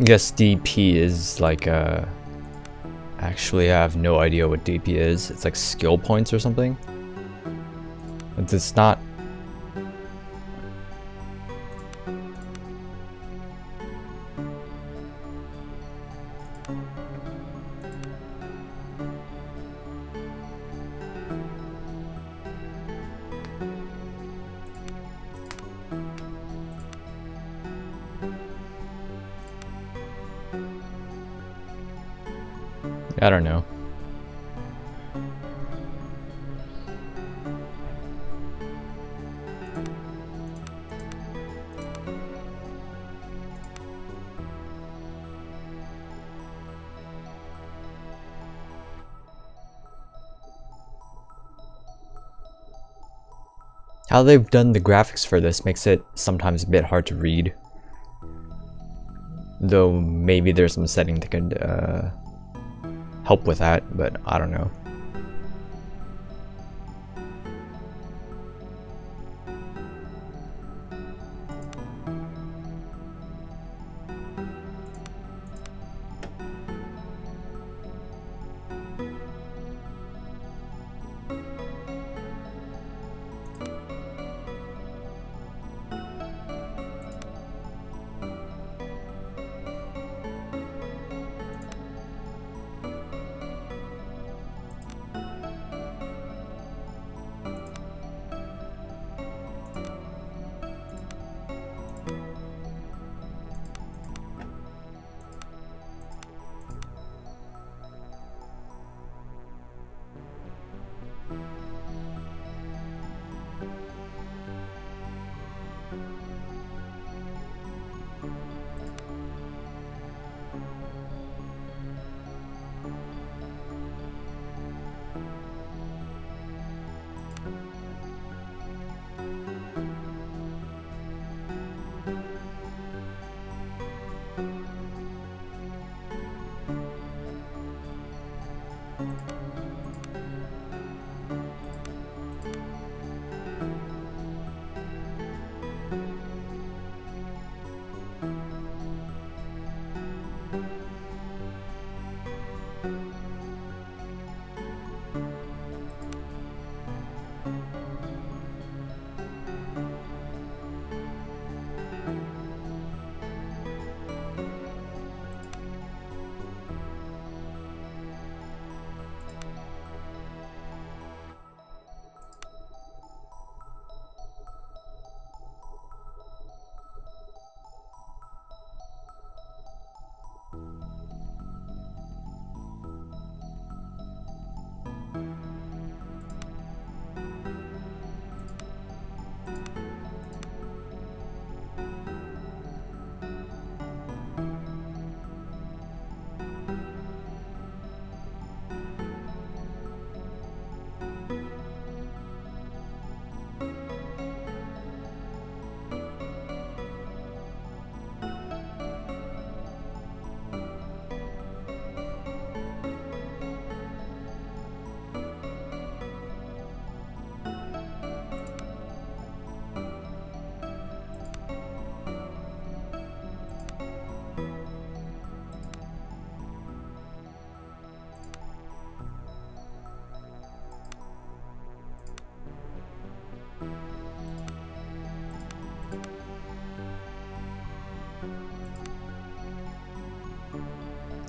guess DP is like actually I have no idea what DP is. It's like skill points or something. It's not. I don't know. How they've done the graphics for this makes it sometimes a bit hard to read. Though maybe there's some setting that could help with that, but I don't know.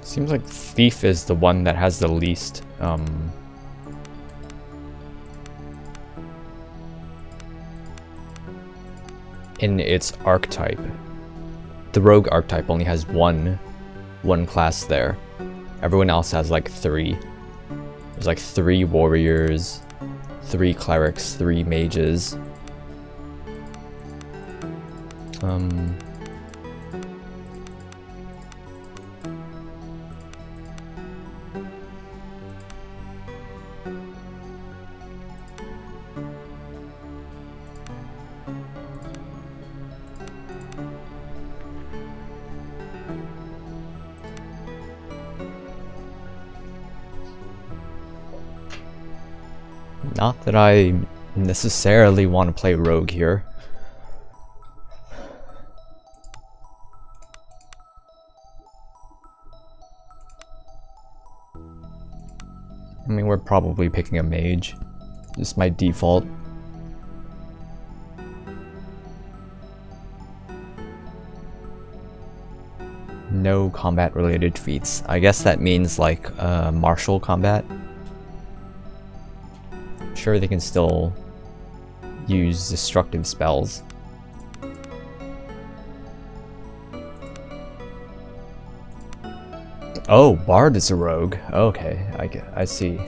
Seems like Thief is the one that has the least in its archetype. The rogue archetype only has one class there. Everyone else has like 3. There's like 3 warriors, 3 clerics, 3 mages. Not that I necessarily want to play rogue here. mean, we're probably picking a mage. Just my default. No combat related feats. I guess that means like martial combat. Sure, they can still use destructive spells. Oh, Bard is a rogue. Okay, I see.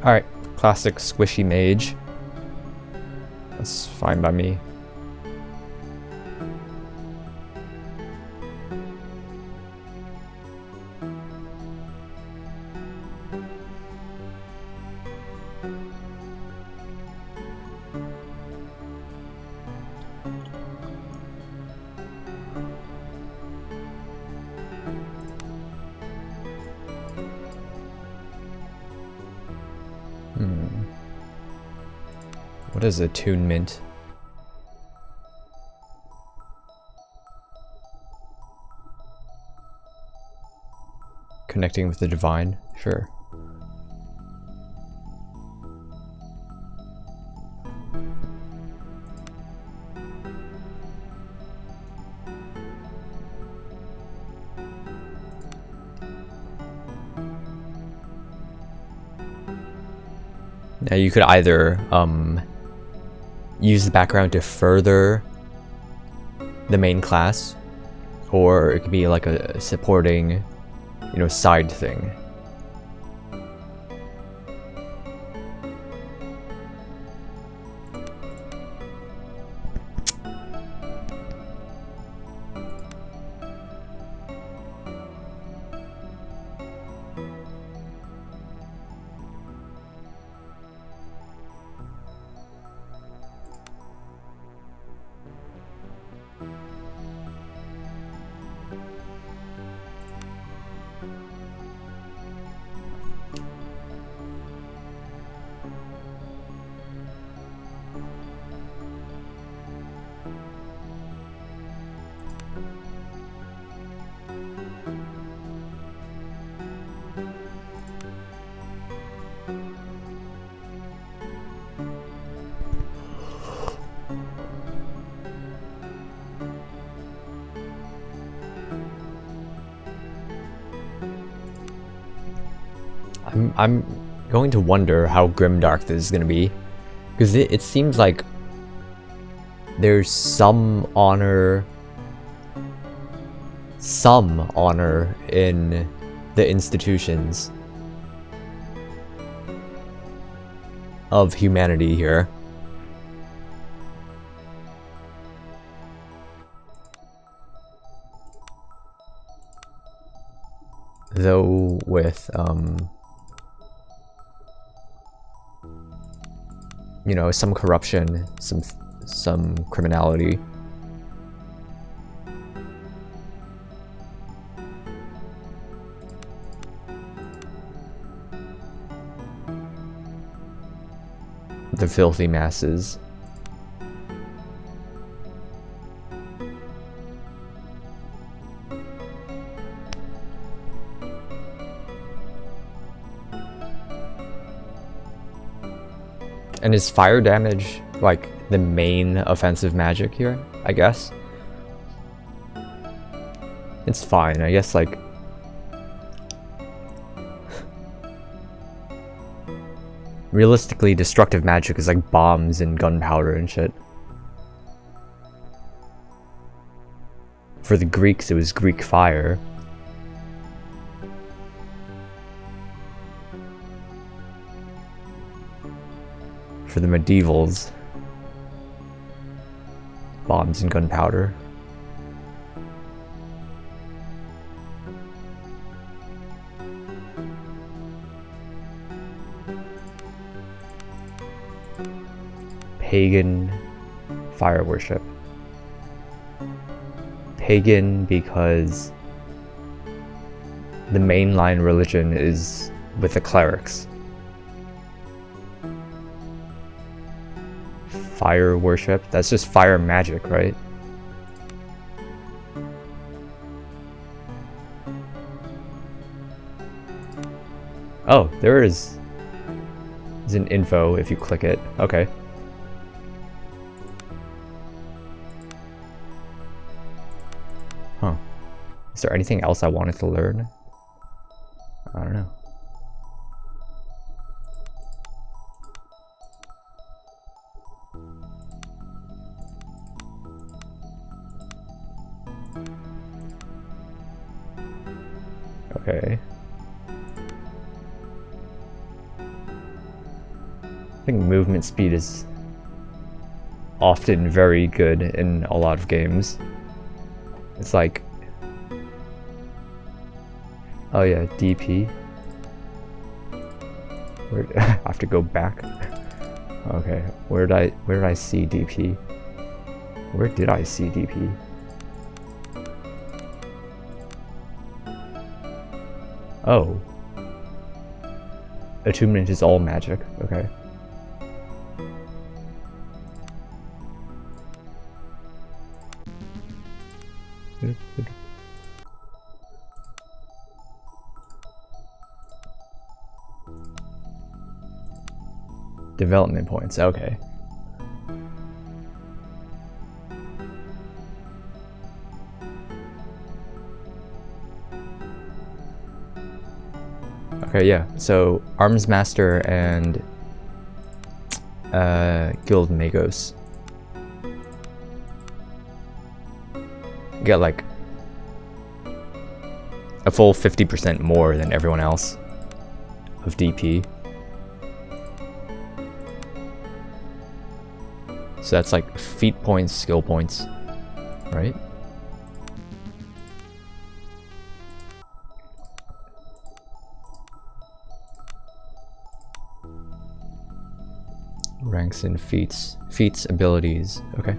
Alright, classic squishy mage. That's fine by me. What is attunement? Connecting with the divine? Sure. Now you could either use the background to further the main class, or it could be like a supporting, you know, side thing. I'm going to wonder how grimdark this is going to be, because it seems like there's some honor in the institutions of humanity here. Though with you know, some corruption, some criminality. The filthy masses. And is fire damage like the main offensive magic here? I guess. It's fine, I guess, like realistically destructive magic is like bombs and gunpowder and shit. For the Greeks it was Greek fire. For the medievals. Bombs and gunpowder. Pagan fire worship. Pagan because the mainline religion is with the clerics. Fire worship, that's just fire magic, right? Oh, there's an info if you click it. Okay. Huh. Is there anything else I wanted to learn? I don't know. Okay. I think movement speed is often very good in a lot of games. It's like, oh yeah, DP. Where I have to go back. Okay, where did I see DP? Where did I see DP? Oh. Attunement is all magic, okay. Development points, okay. Okay, yeah, so Arms Master and Guild Magos. You get like a full 50% more than everyone else of DP. So that's like feat points, skill points, right? Ranks and feats. Feats, abilities, okay.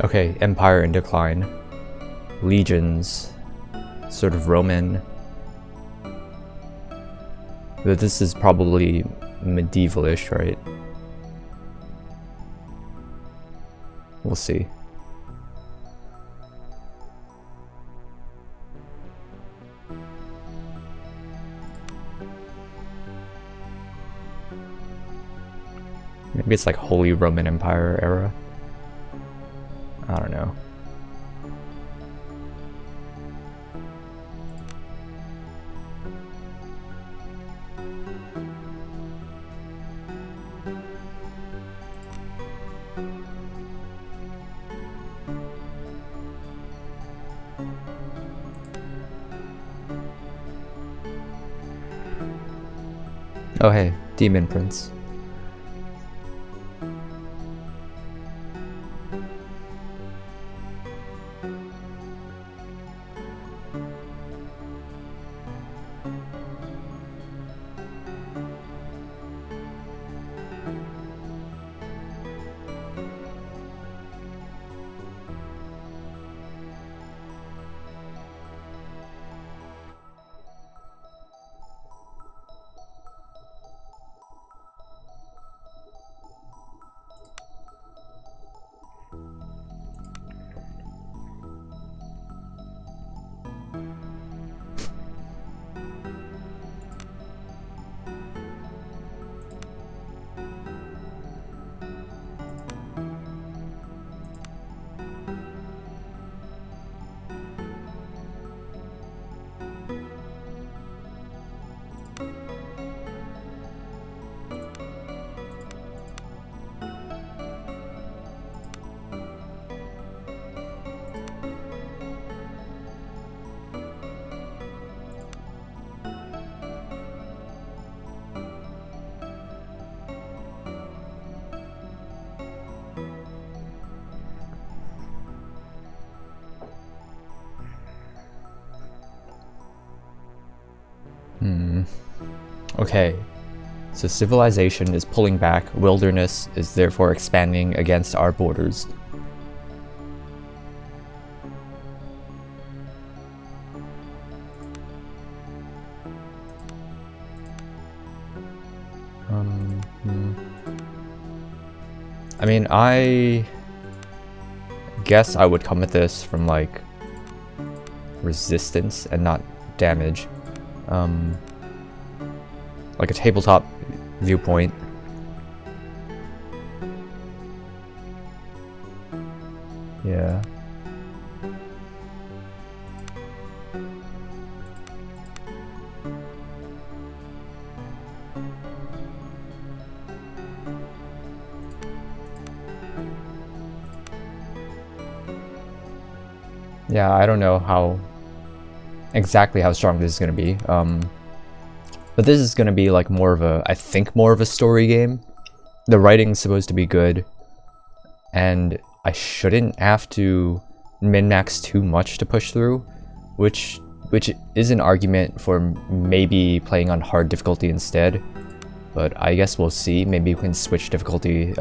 Okay, Empire in decline. Legions, sort of Roman. But this is probably medieval-ish, right? We'll see. Maybe it's like Holy Roman Empire era. I don't know. Oh hey, Demon Prince. Okay. So civilization is pulling back, wilderness is therefore expanding against our borders. I mean, I guess I would come at this from like resistance and not damage. Like a tabletop viewpoint. Yeah. Yeah, I don't know exactly how strong this is going to be. But this is going to be like more of a, I think more of a story game. The writing's supposed to be good. And I shouldn't have to min-max too much to push through, which is an argument for maybe playing on hard difficulty instead. But I guess we'll see. Maybe we can switch difficulty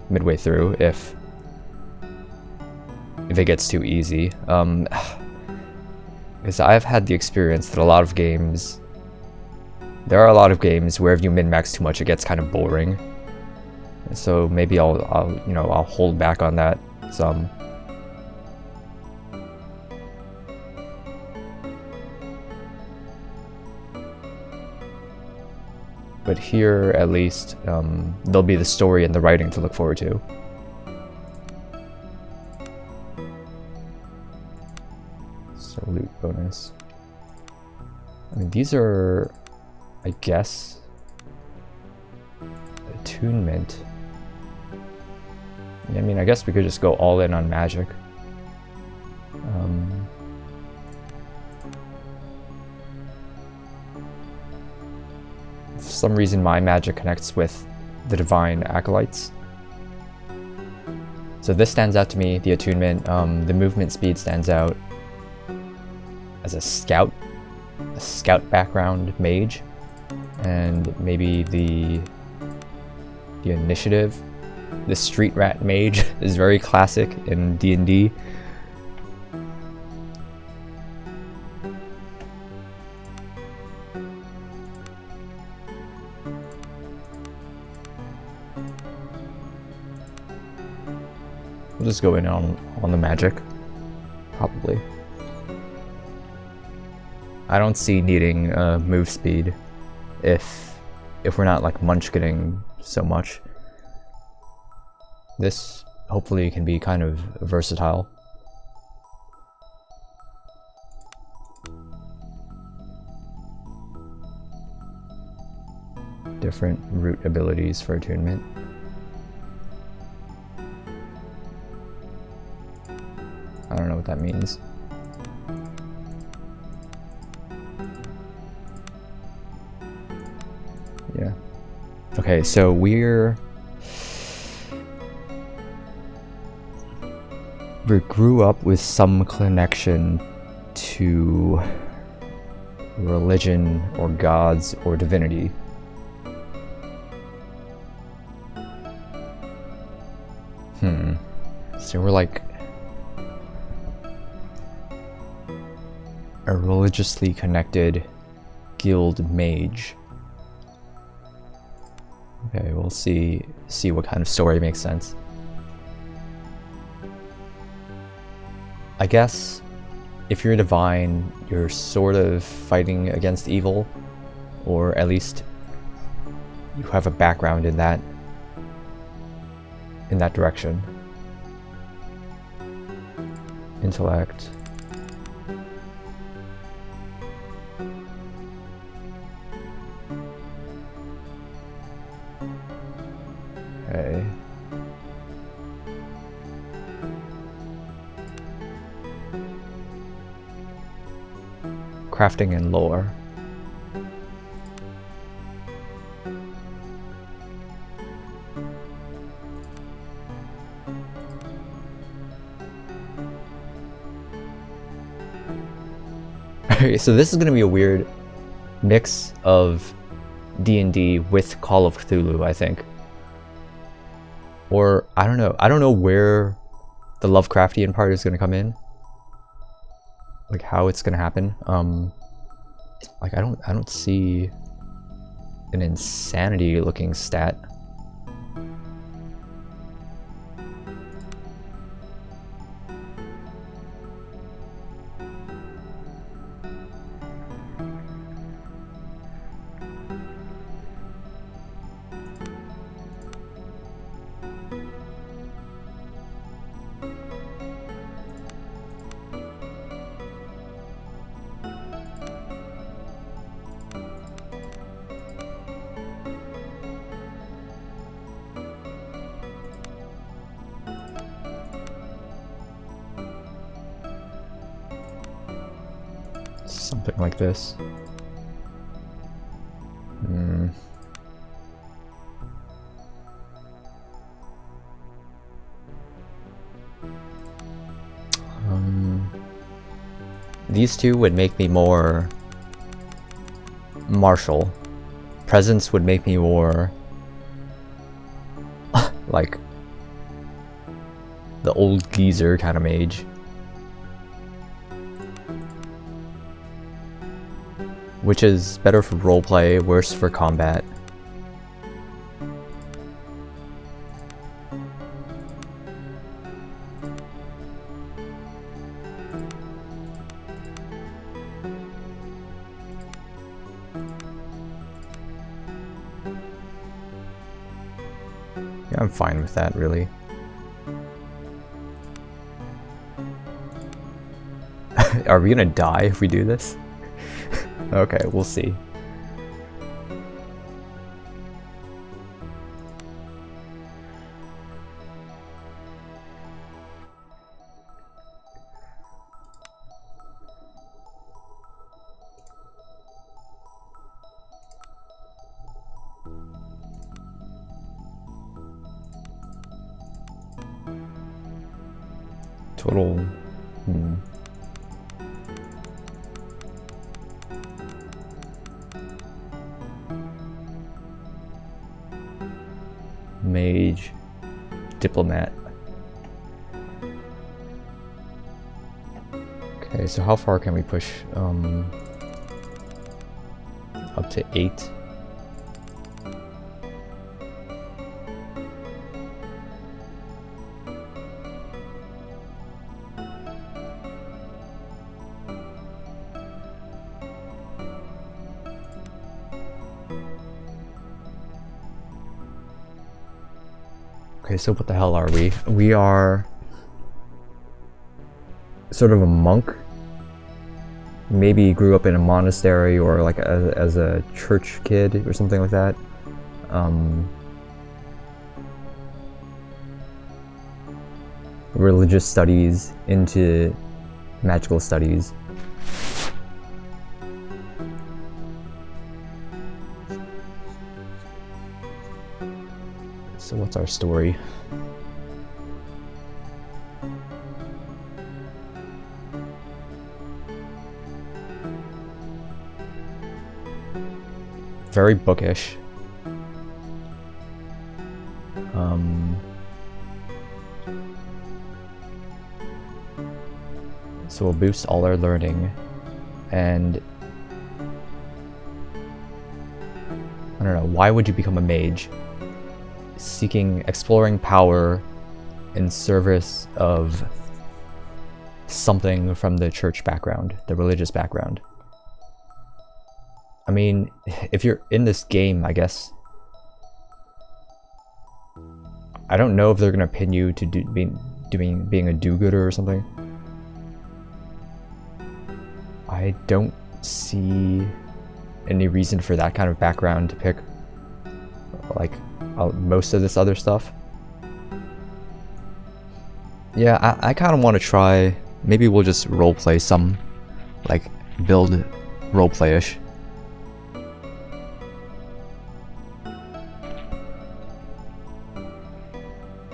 midway through if it gets too easy. Because I've had the experience that there are a lot of games where if you min-max too much, it gets kind of boring. So maybe I'll hold back on that some. But here, at least, there'll be the story and the writing to look forward to. So loot bonus. I mean, these are, I guess, attunement. I mean, I guess we could just go all in on magic. For some reason, my magic connects with the divine acolytes. So this stands out to me, the attunement. The movement speed stands out as a scout background mage, and maybe the initiative. The street rat mage is very classic in D&D. We'll just go in on the magic, probably. I don't see needing move speed if we're not like munchkinning so much. This hopefully can be kind of versatile. Different root abilities for attunement. I don't know what that means. Yeah. Okay, so we grew up with some connection to religion or gods or divinity. So we're like a religiously connected guild mage. Okay, we'll see what kind of story makes sense. I guess if you're divine, you're sort of fighting against evil, or at least you have a background in that direction. Intellect. Okay. Crafting and lore. Okay, so this is gonna be a weird mix of D&D with Call of Cthulhu, I think. Or I don't know. I don't know where the Lovecraftian part is gonna come in. Like how it's gonna happen. Like I don't see an insanity looking stat. Something like this. These two would make me more martial. Presence would make me more like the old geezer kind of mage. Which is better for roleplay, worse for combat. Yeah, I'm fine with that, really. Are we gonna die if we do this? Okay, we'll see. Total... Mage, diplomat. Okay, so how far can we push? Up to 8. Okay, so what the hell are we? We are sort of a monk. Maybe grew up in a monastery or like as a church kid or something like that. Religious studies into magical studies. So what's our story? Very bookish. So we'll boost all our learning, and I don't know, why would you become a mage? Exploring power in service of something from the church background, the religious background. I mean, if you're in this game, I guess, I don't know if they're gonna pin you to being a do-gooder or something. I don't see any reason for that kind of background to pick, like, most of this other stuff. Yeah, I kind of want to try. Maybe we'll just roleplay some, like, build roleplay-ish.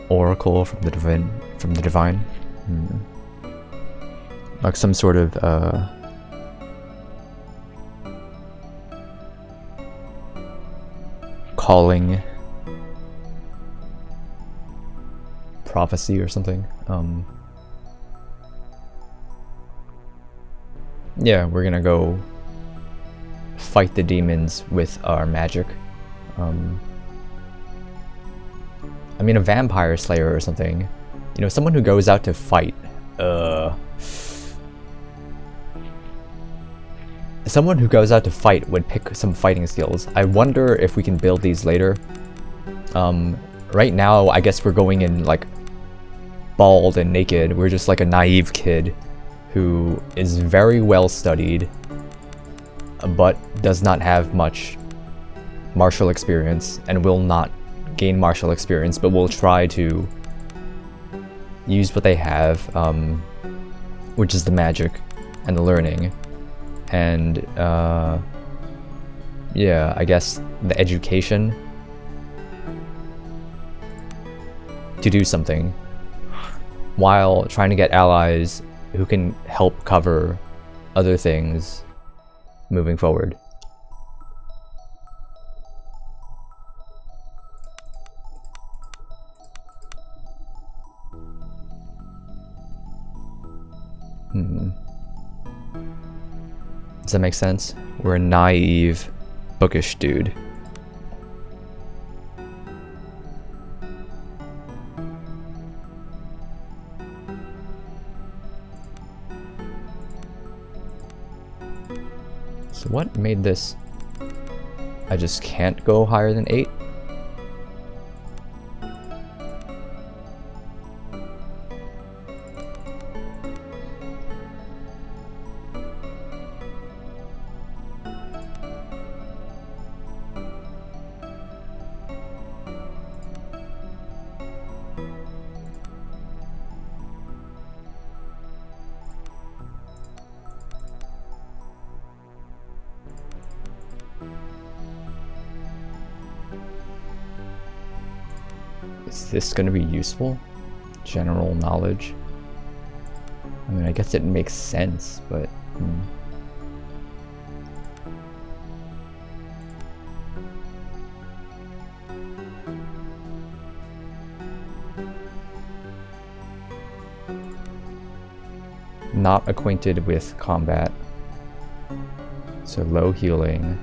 Oracle from the divine. Like some sort of calling, prophecy or something. Yeah, we're gonna go fight the demons with our magic. I mean, a vampire slayer or something. You know, someone who goes out to fight. Someone who goes out to fight would pick some fighting skills. I wonder if we can build these later. Right now, I guess we're going in like bald and naked. We're just like a naive kid who is very well studied, but does not have much martial experience and will not gain martial experience, but will try to use what they have, which is the magic and the learning. And yeah, I guess the education to do something while trying to get allies who can help cover other things moving forward. Does that make sense? We're a naive, bookish dude. So what made this? I just can't go higher than 8? Is this going to be useful? General knowledge? I mean, I guess it makes sense, but... Not acquainted with combat. So low healing.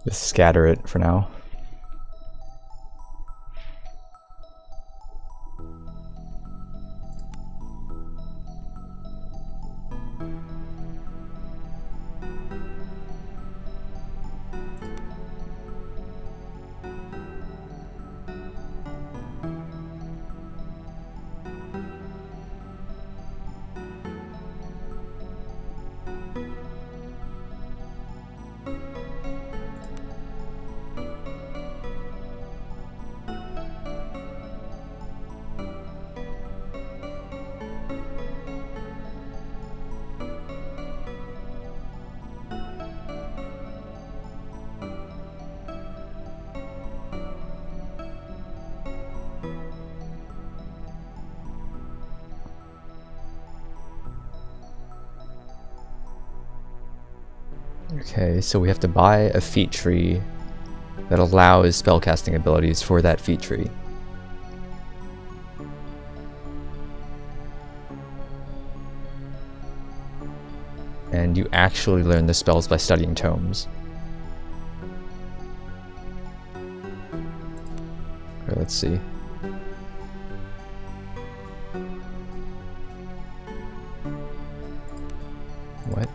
Just scatter it for now. Okay, so we have to buy a feat tree that allows spellcasting abilities for that feat tree. And you actually learn the spells by studying tomes. Okay, let's see. What?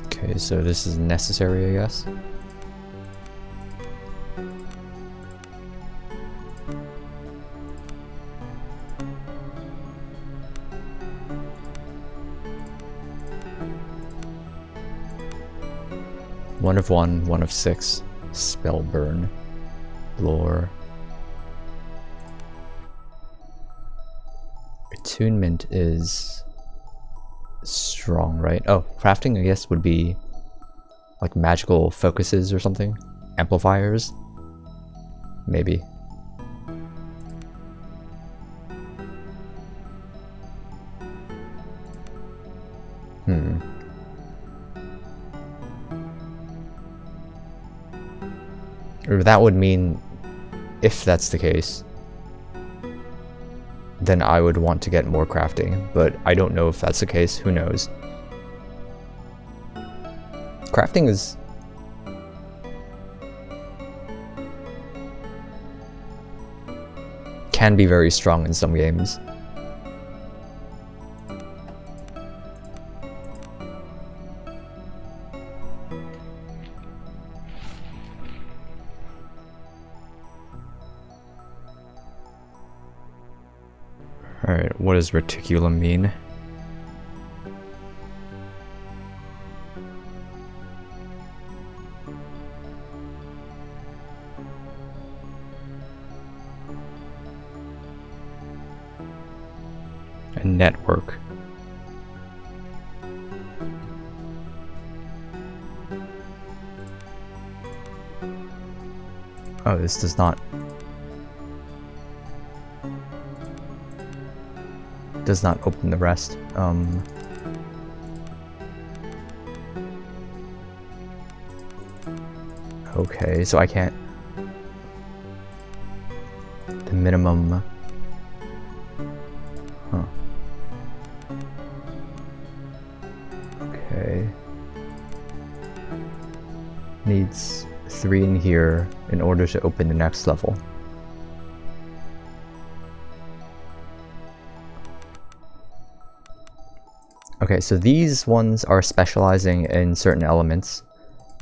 Okay, so this is necessary, I guess. 1 of 1, 1 of 6. Spell burn. Lore. Attunement is strong, right? Oh, crafting I guess would be like magical focuses or something? Amplifiers? Maybe. Or that would mean, if that's the case, then I would want to get more crafting, but I don't know if that's the case, who knows. Crafting is... can be very strong in some games. Alright, what does reticulum mean? A network. Oh, this does not open the rest. Okay, so I can't... the minimum... huh. Okay. Needs 3 in here in order to open the next level. Okay, so these ones are specializing in certain elements.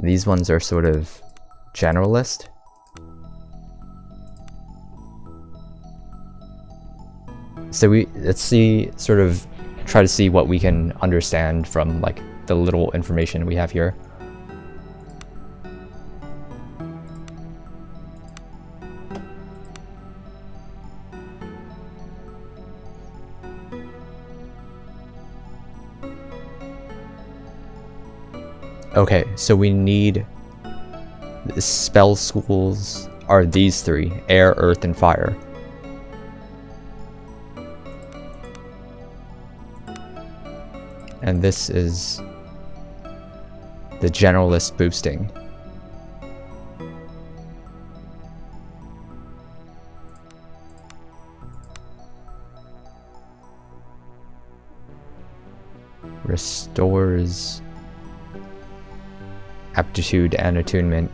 These ones are sort of generalist. So let's see, sort of try to see what we can understand from like the little information we have here. Okay, so we need... the spell schools are these 3, air, earth, and fire. And this is the generalist boosting. Restores aptitude and attunement.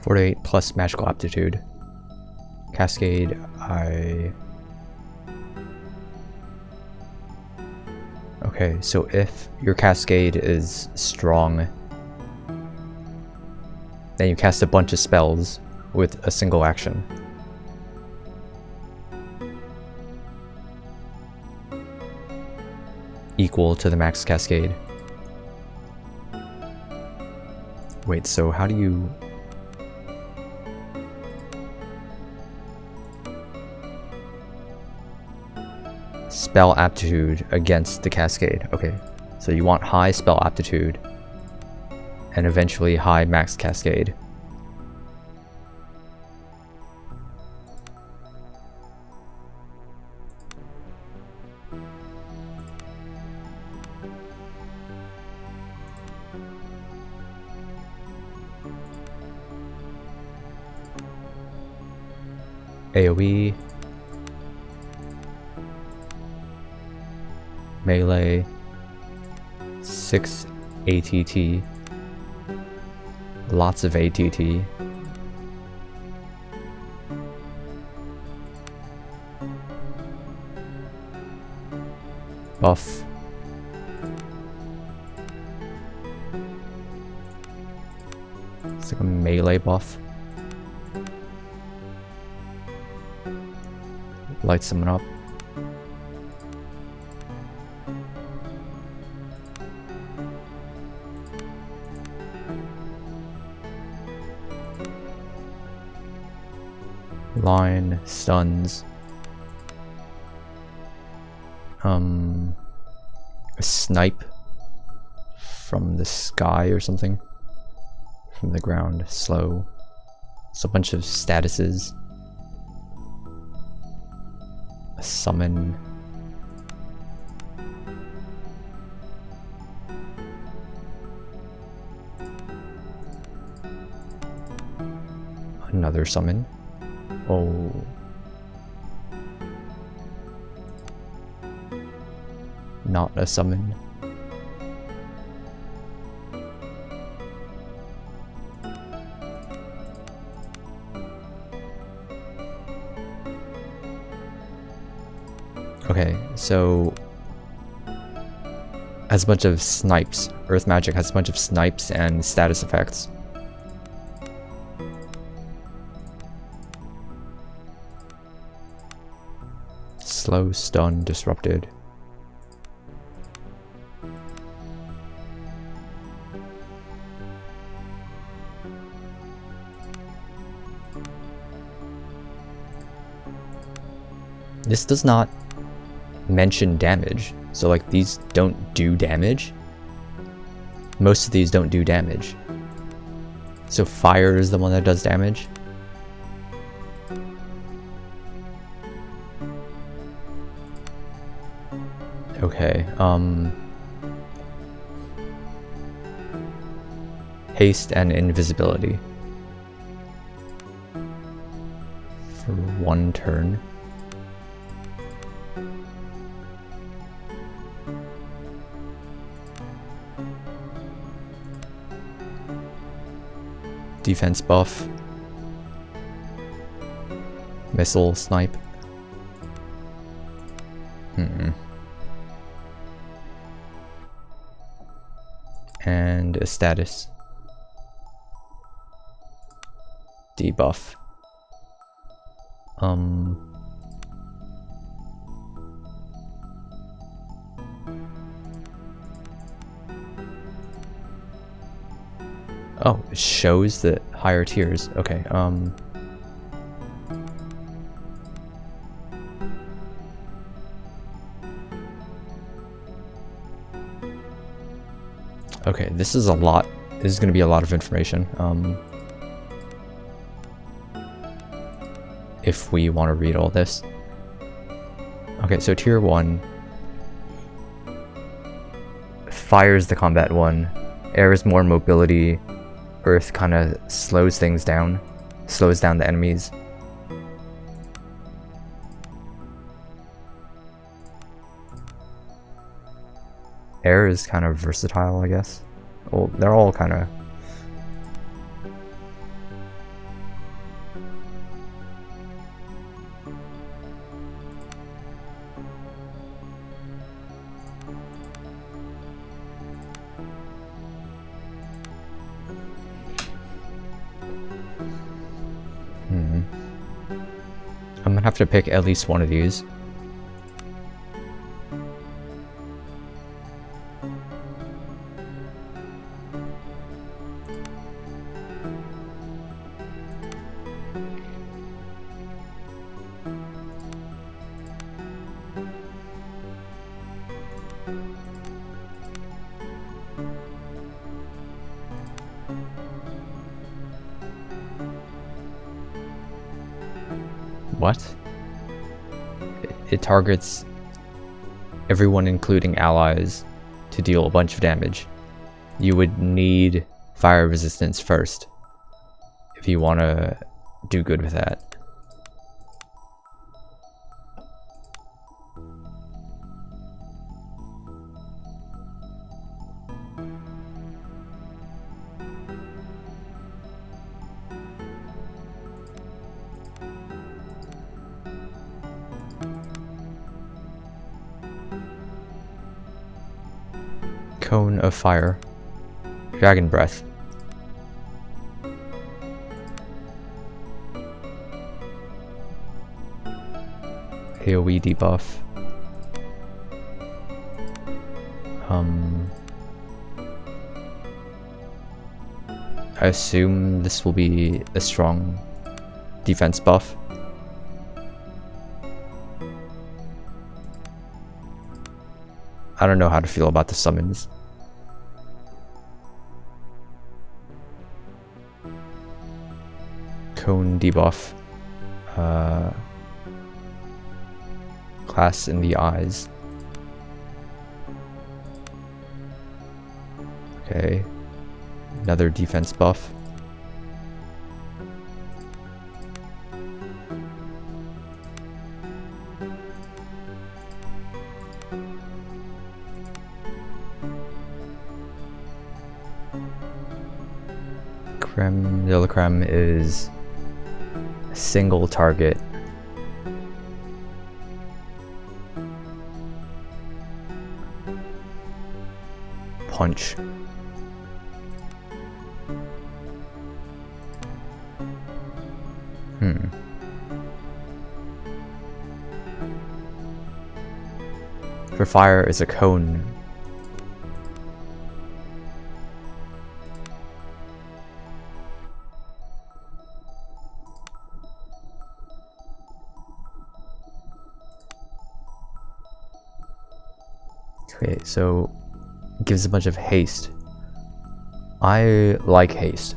Four to 8 plus magical aptitude. Cascade, okay, so if your cascade is strong, then you cast a bunch of spells with a single action. Equal to the max cascade. Wait, so how do you... Spell aptitude against the cascade. Okay, so you want high spell aptitude and eventually high max cascade. AoE, melee, 6 ATT, lots of ATT. Buff. It's like a melee buff. Light someone up. Line, stuns. A snipe from the sky or something. From the ground, slow. It's a bunch of statuses. A summon. Another summon. Oh. Not a summon. Okay, so has a bunch of snipes. Earth magic has a bunch of snipes and status effects. Slow, stun, disrupted. This does not mention damage, so like these don't do damage. Most of these don't do damage. So fire is the one that does damage. Okay, haste and invisibility for 1 turn. Defense buff. Missile snipe. And a status. Debuff. Oh, it shows the higher tiers. Okay, okay, this is a lot. This is going to be a lot of information. If we want to read all this. Okay, so tier 1. Fire is the combat one. Air is more mobility. Earth kind of slows things down. Slows down the enemies. Air is kind of versatile, I guess. Well, they're all kind of... I'm gonna have to pick at least one of these. What? It targets everyone, including allies, to deal a bunch of damage. You would need fire resistance first if you want to do good with that. Cone of fire. Dragon breath. AoE debuff. I assume this will be a strong defense buff. I don't know how to feel about the summons. Cone debuff. Class in the eyes. Okay. Another defense buff. Creme de la creme is a single target. Punch. For fire is a cone. Okay, so it gives a bunch of haste. I like haste.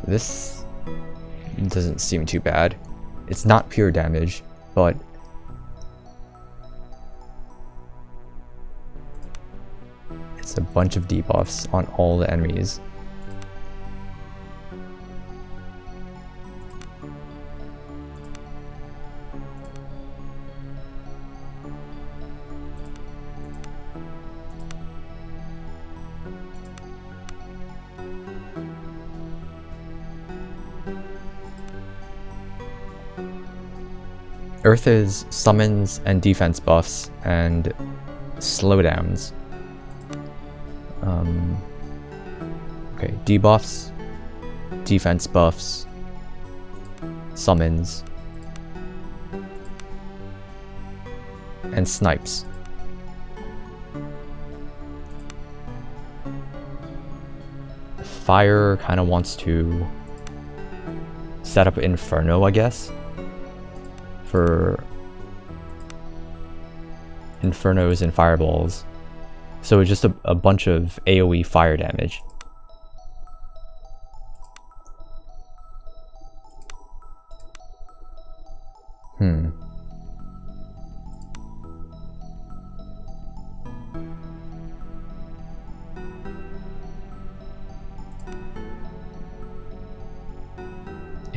This doesn't seem too bad. It's not pure damage, but it's a bunch of debuffs on all the enemies. Earth is summons and defense buffs and slowdowns. Okay, debuffs, defense buffs, summons, and snipes. Fire kind of wants to set up Inferno, I guess. For Infernos and Fireballs. So it's just a bunch of AoE fire damage.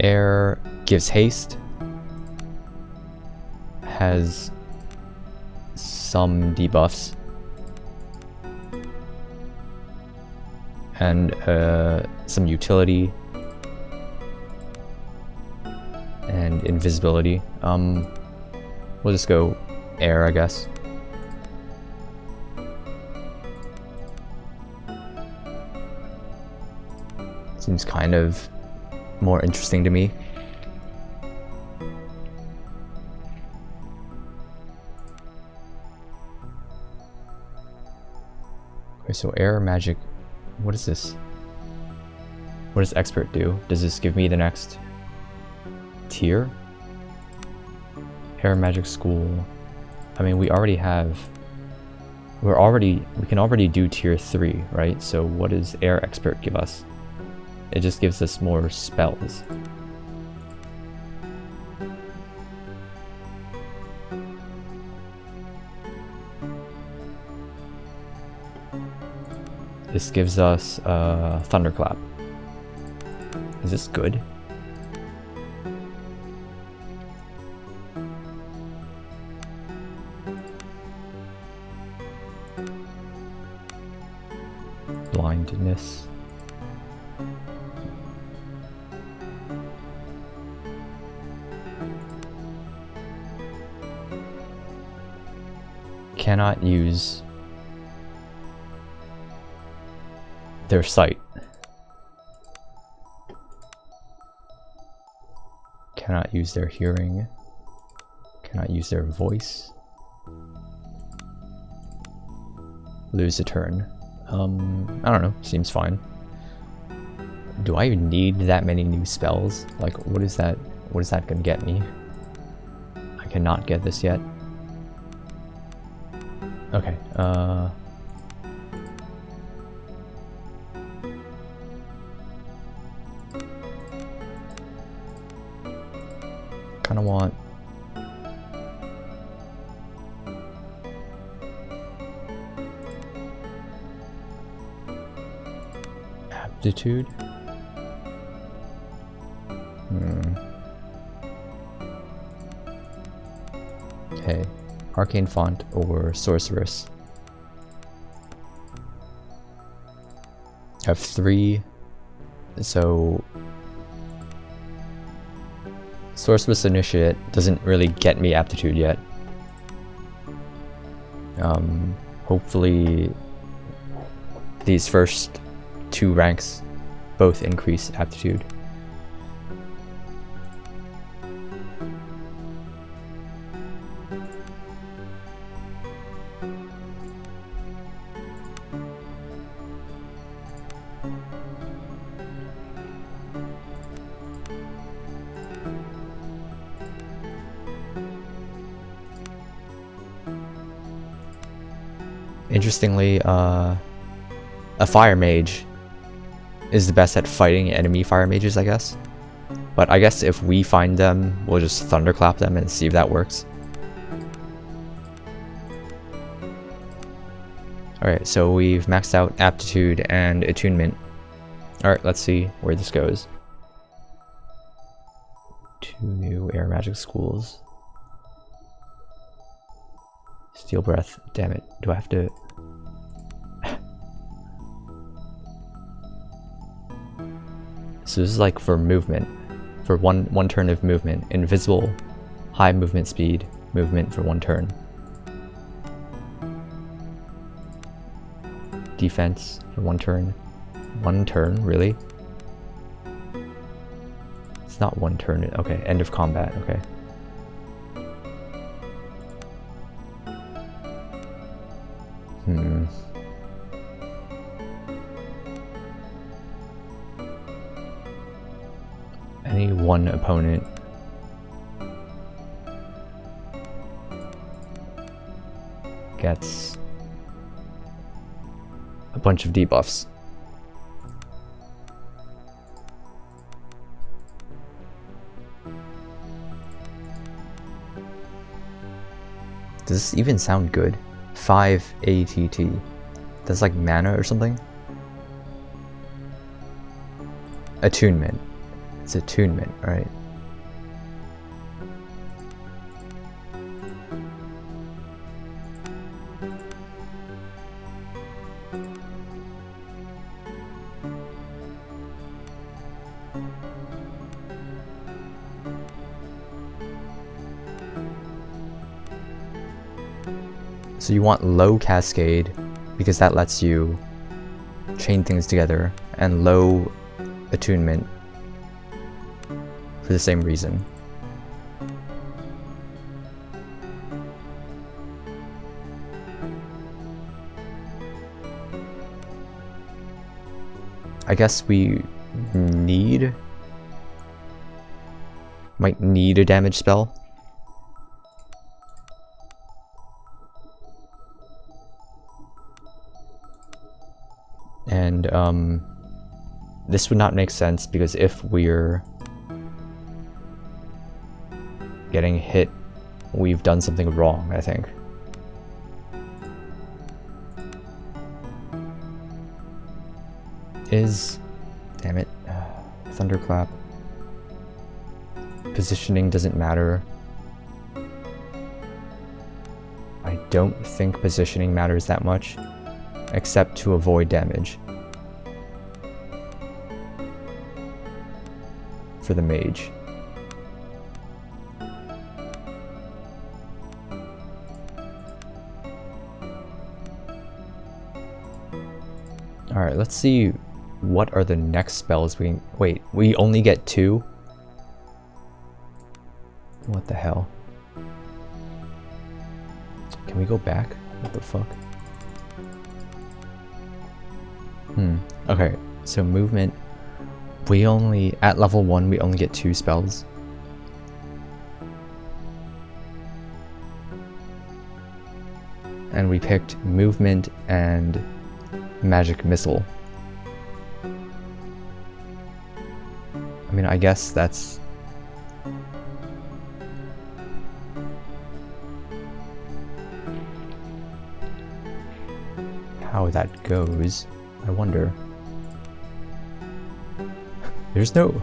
Air gives haste. Has some debuffs. And some utility. And invisibility. We'll just go air, I guess. Seems kind of more interesting to me. Okay, so air magic. What is this? What does expert do? Does this give me the next tier? Air magic school. I mean, we already have. We can already do tier 3, right? So what does air expert give us? It just gives us more spells. This gives us thunderclap. Is this good? Blindness. Cannot use their sight. Cannot use their hearing. Cannot use their voice. Lose a turn. I don't know. Seems fine. Do I even need that many new spells? Like, what is that? What is that gonna get me? I cannot get this yet. Okay, kinda want aptitude. Okay. Arcane Font or Sorceress. I have 3, so Sorceress Initiate doesn't really get me aptitude yet. Hopefully these first 2 ranks both increase aptitude. Interestingly, a fire mage is the best at fighting enemy fire mages, I guess. But I guess if we find them, we'll just thunderclap them and see if that works. Alright, so we've maxed out aptitude and attunement. Alright, let's see where this goes. 2 new air magic schools. Steel breath. Damn it. Do I have to... So this is like for movement. For one turn of movement. Invisible, high movement speed, movement for 1 turn. Defense for 1 turn. 1 turn, really? It's not 1 turn. Okay, end of combat. Okay. Any one opponent gets a bunch of debuffs. Does this even sound good? 5 ATT. That's like mana or something? Attunement. It's attunement, right? So you want low cascade because that lets you chain things together, and low attunement for the same reason. I guess we might need a damage spell. And this would not make sense because if we're getting hit, we've done something wrong, I think. Damn it, Thunderclap. Positioning doesn't matter. I don't think positioning matters that much, except to avoid damage. For the mage. Alright, let's see what are the next spells we can... Wait, we only get 2? What the hell? Can we go back? What the fuck? Okay, so movement. We only... At level 1, we only get 2 spells. And we picked movement and magic missile. I mean, I guess that's... how that goes. I wonder. There's no...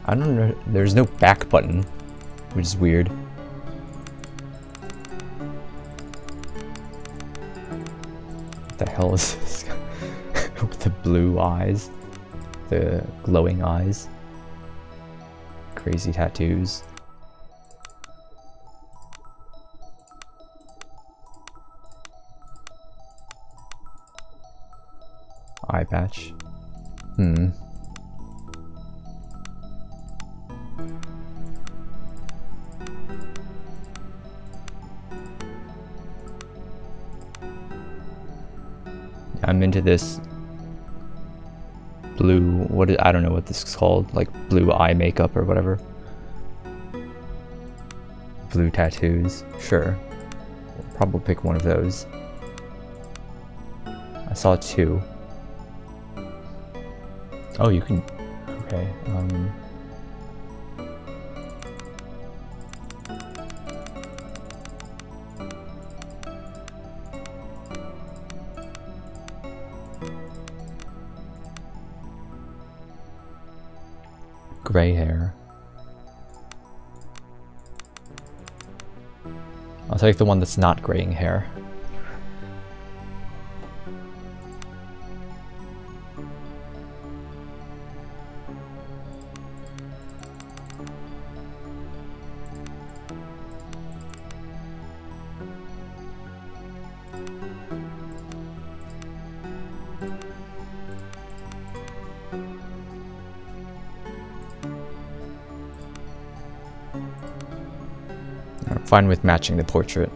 I don't know. There's no back button, which is weird. What the hell is this? With the blue eyes. The glowing eyes. Crazy tattoos. Eye patch. I'm into this blue, I don't know what this is called, like blue eye makeup or whatever. Blue tattoos, sure. We'll probably pick one of those. I saw 2. Oh, you can, okay, gray hair. I'll take the one that's not graying hair. I'm fine with matching the portrait.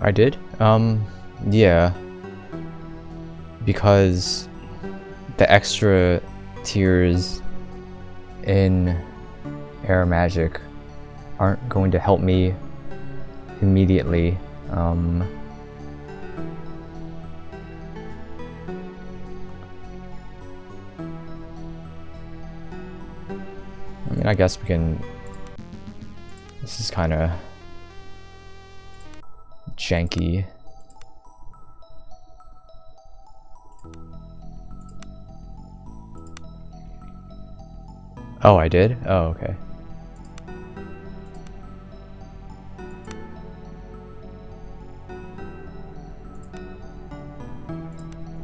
I did? Yeah. Because the extra tiers in air magic aren't going to help me immediately. I mean, I guess we can... This is kind of janky. Oh, I did? Oh, okay.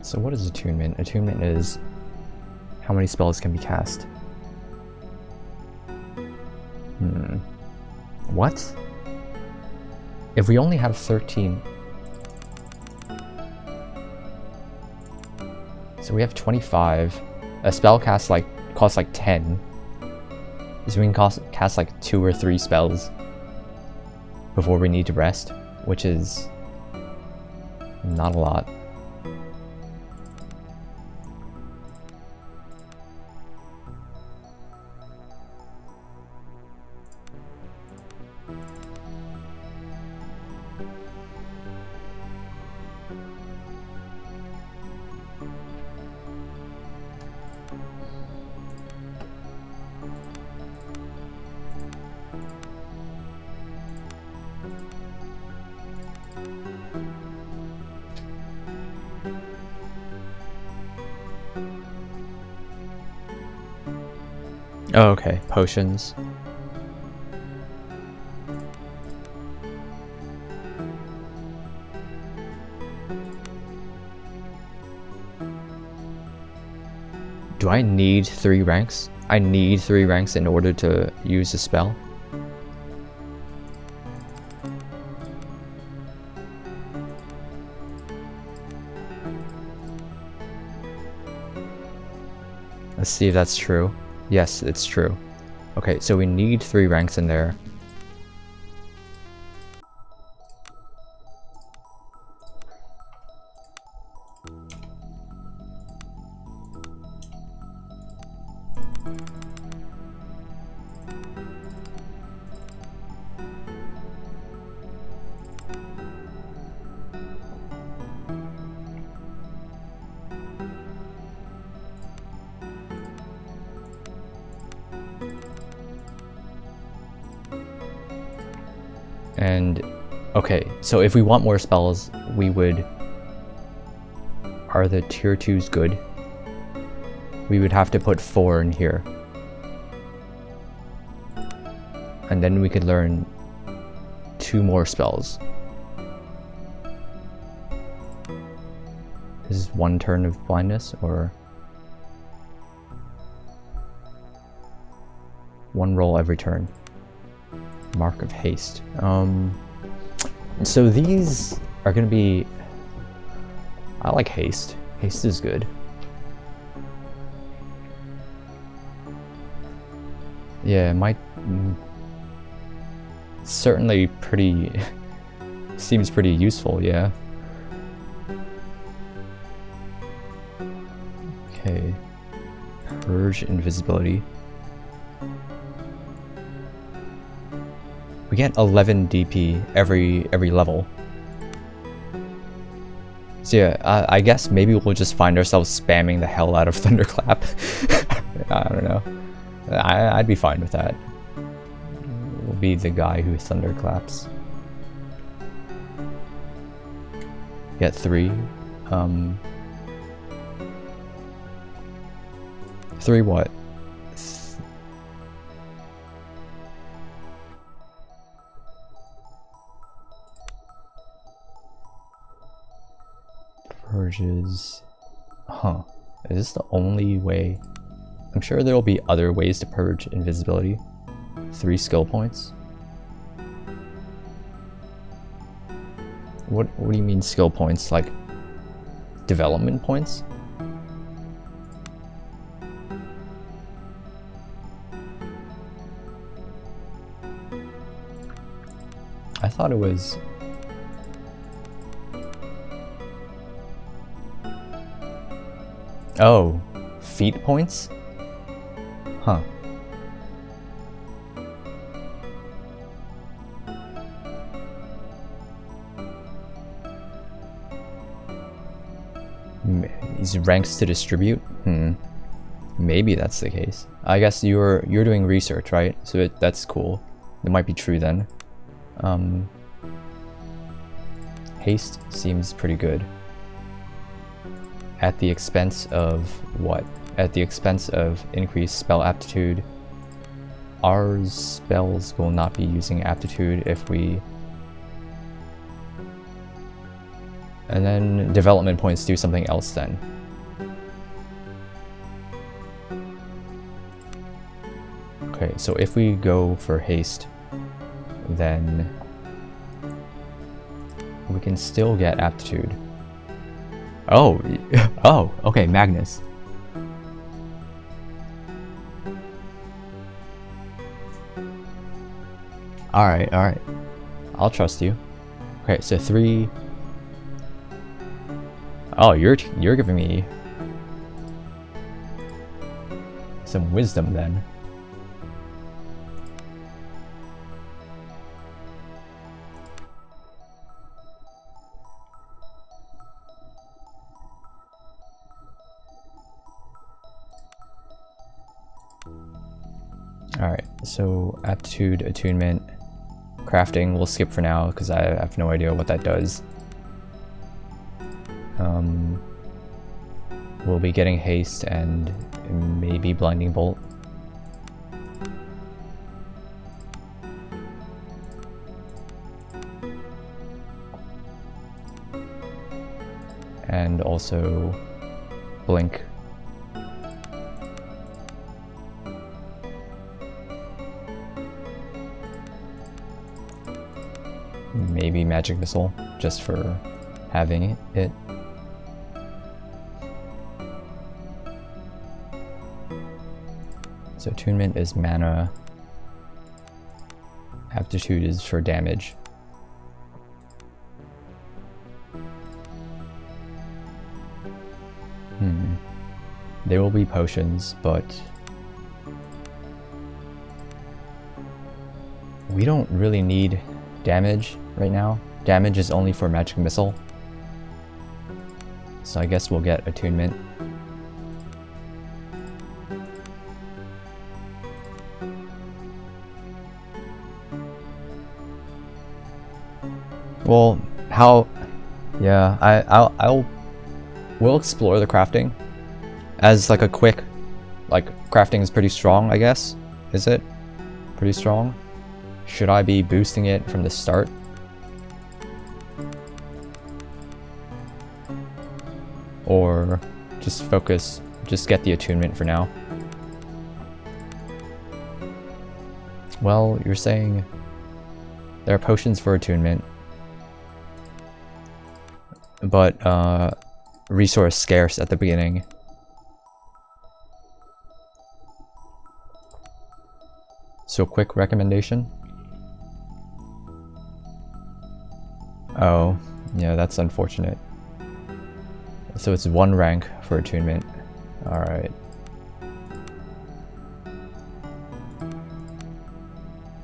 So what is attunement? Attunement is how many spells can be cast. What? If we only have 13... So we have 25. A spell costs like 10. So we can cast like 2 or 3 spells before we need to rest, which is not a lot. Oh, okay. Potions. Do I need 3 ranks? I need 3 ranks in order to use a spell? Let's see if that's true. Yes, it's true. Okay, so we need 3 ranks in there. And okay, so if we want more spells, we would... Are the tier 2s good? We would have to put 4 in here. And then we could learn 2 more spells. This is 1 turn of blindness, or... 1 roll every turn. Mark of haste. So these are gonna be... I like haste. Haste is good. Yeah, it might... certainly pretty... seems pretty useful, yeah. Okay. Purge invisibility. We get 11 DP every level. So yeah, I guess maybe we'll just find ourselves spamming the hell out of Thunderclap. I don't know. I'd be fine with that. We'll be the guy who thunderclaps. Get 3. 3 what? Purges. Huh. Is this the only way? I'm sure there'll be other ways to purge invisibility. 3 skill points? What do you mean skill points? Like development points? I thought it was... Oh, feat points? Huh. These ranks to distribute? Maybe that's the case. I guess you're doing research, right? So that's cool. It might be true then. Haste seems pretty good. At the expense of what? At the expense of increased spell aptitude. Our spells will not be using aptitude if we... And then development points do something else then. Okay, so if we go for haste, then we can still get aptitude. Oh, oh, okay, Magnus. Alright, alright. I'll trust you. Okay, so 3... Oh, you're giving me some wisdom then. Alright, so aptitude, attunement, crafting we'll skip for now because I have no idea what that does. We'll be getting haste and maybe blinding bolt. And also blink. Maybe magic missile just for having it. So attunement is mana, aptitude is for damage. There will be potions, but we don't really need damage right now. Damage is only for magic missile. So I guess we'll get attunement. Well, how? Yeah, we'll explore the crafting as like a quick, like crafting is pretty strong, I guess. Is it pretty strong? Should I be boosting it from the start? Or just focus, just get the attunement for now? Well, you're saying there are potions for attunement, but resource scarce at the beginning. So quick recommendation? Oh, yeah, that's unfortunate. So it's 1 rank for attunement. Alright.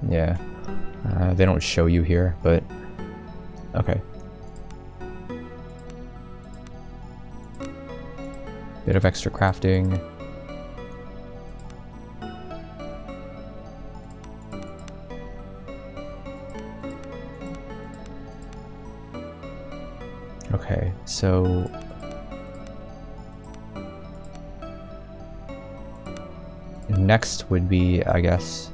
Yeah. They don't show you here, but... Okay. Bit of extra crafting. Okay, so... Next would be, I guess,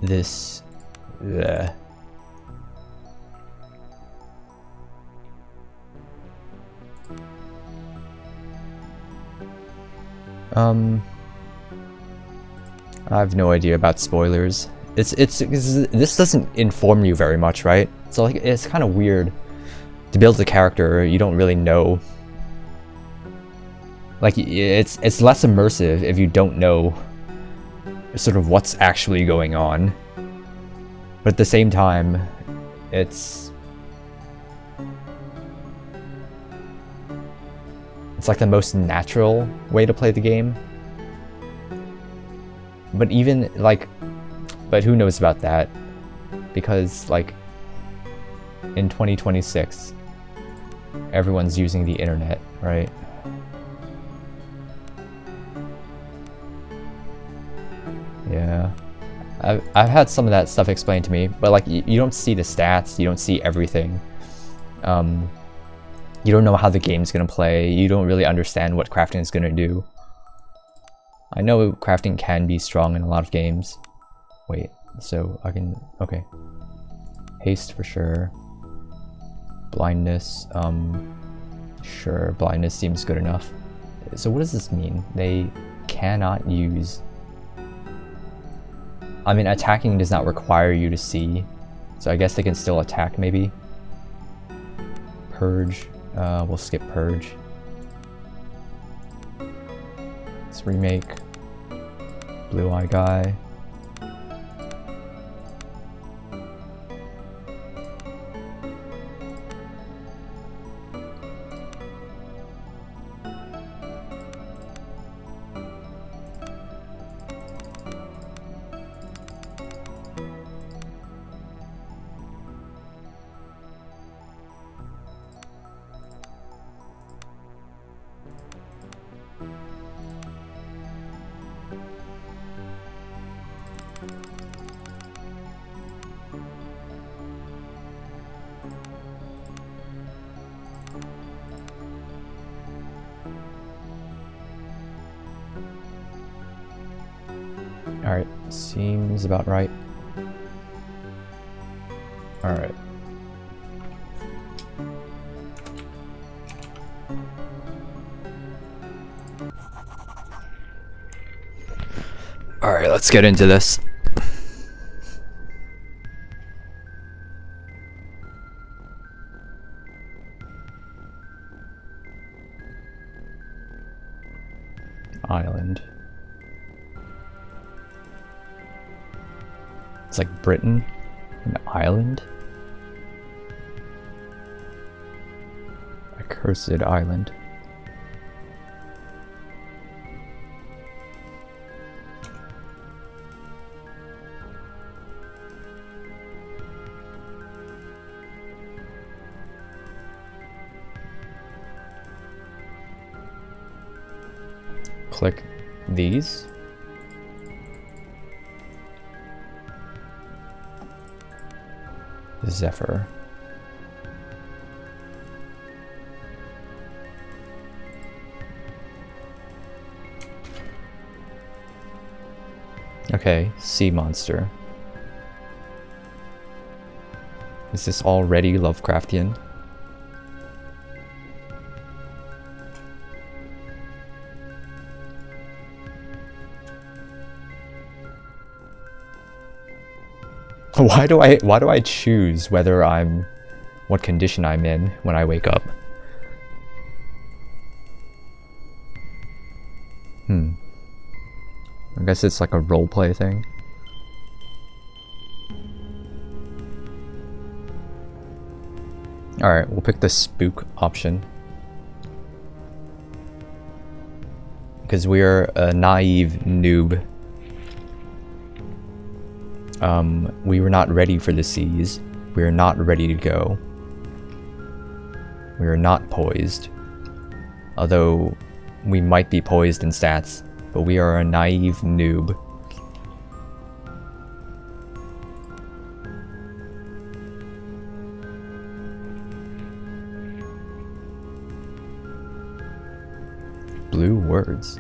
this... I have no idea about spoilers. This doesn't inform you very much, right? So like, it's kind of weird to build a character you don't really know. Like, it's less immersive if you don't know sort of what's actually going on. But at the same time, it's like the most natural way to play the game. But even like, but who knows about that? Because like in 2026, everyone's using the internet, right? Yeah. I've had some of that stuff explained to me, but like you don't see the stats, you don't see everything. You don't know how the game's gonna play, you don't really understand what crafting is gonna do. I know crafting can be strong in a lot of games. Wait, so I can, okay. Haste for sure. Blindness, sure, blindness seems good enough. So what does this mean? They cannot use... I mean, attacking does not require you to see, so I guess they can still attack maybe. Purge, we'll skip Purge. Let's remake Blue Eye Guy. Alright, seems about right. Alright. Alright, let's get into this. Island. It's like Britain, an island. A cursed island. Click these. Zephyr. Okay, sea monster. Is this already Lovecraftian? Why do I choose whether what condition I'm in when I wake up? I guess it's like a roleplay thing. Alright, we'll pick the spook option. Because we're a naive noob. We were not ready for the seas. We are not ready to go. We are not poised. Although we might be poised in stats, but we are a naive noob. Blue words.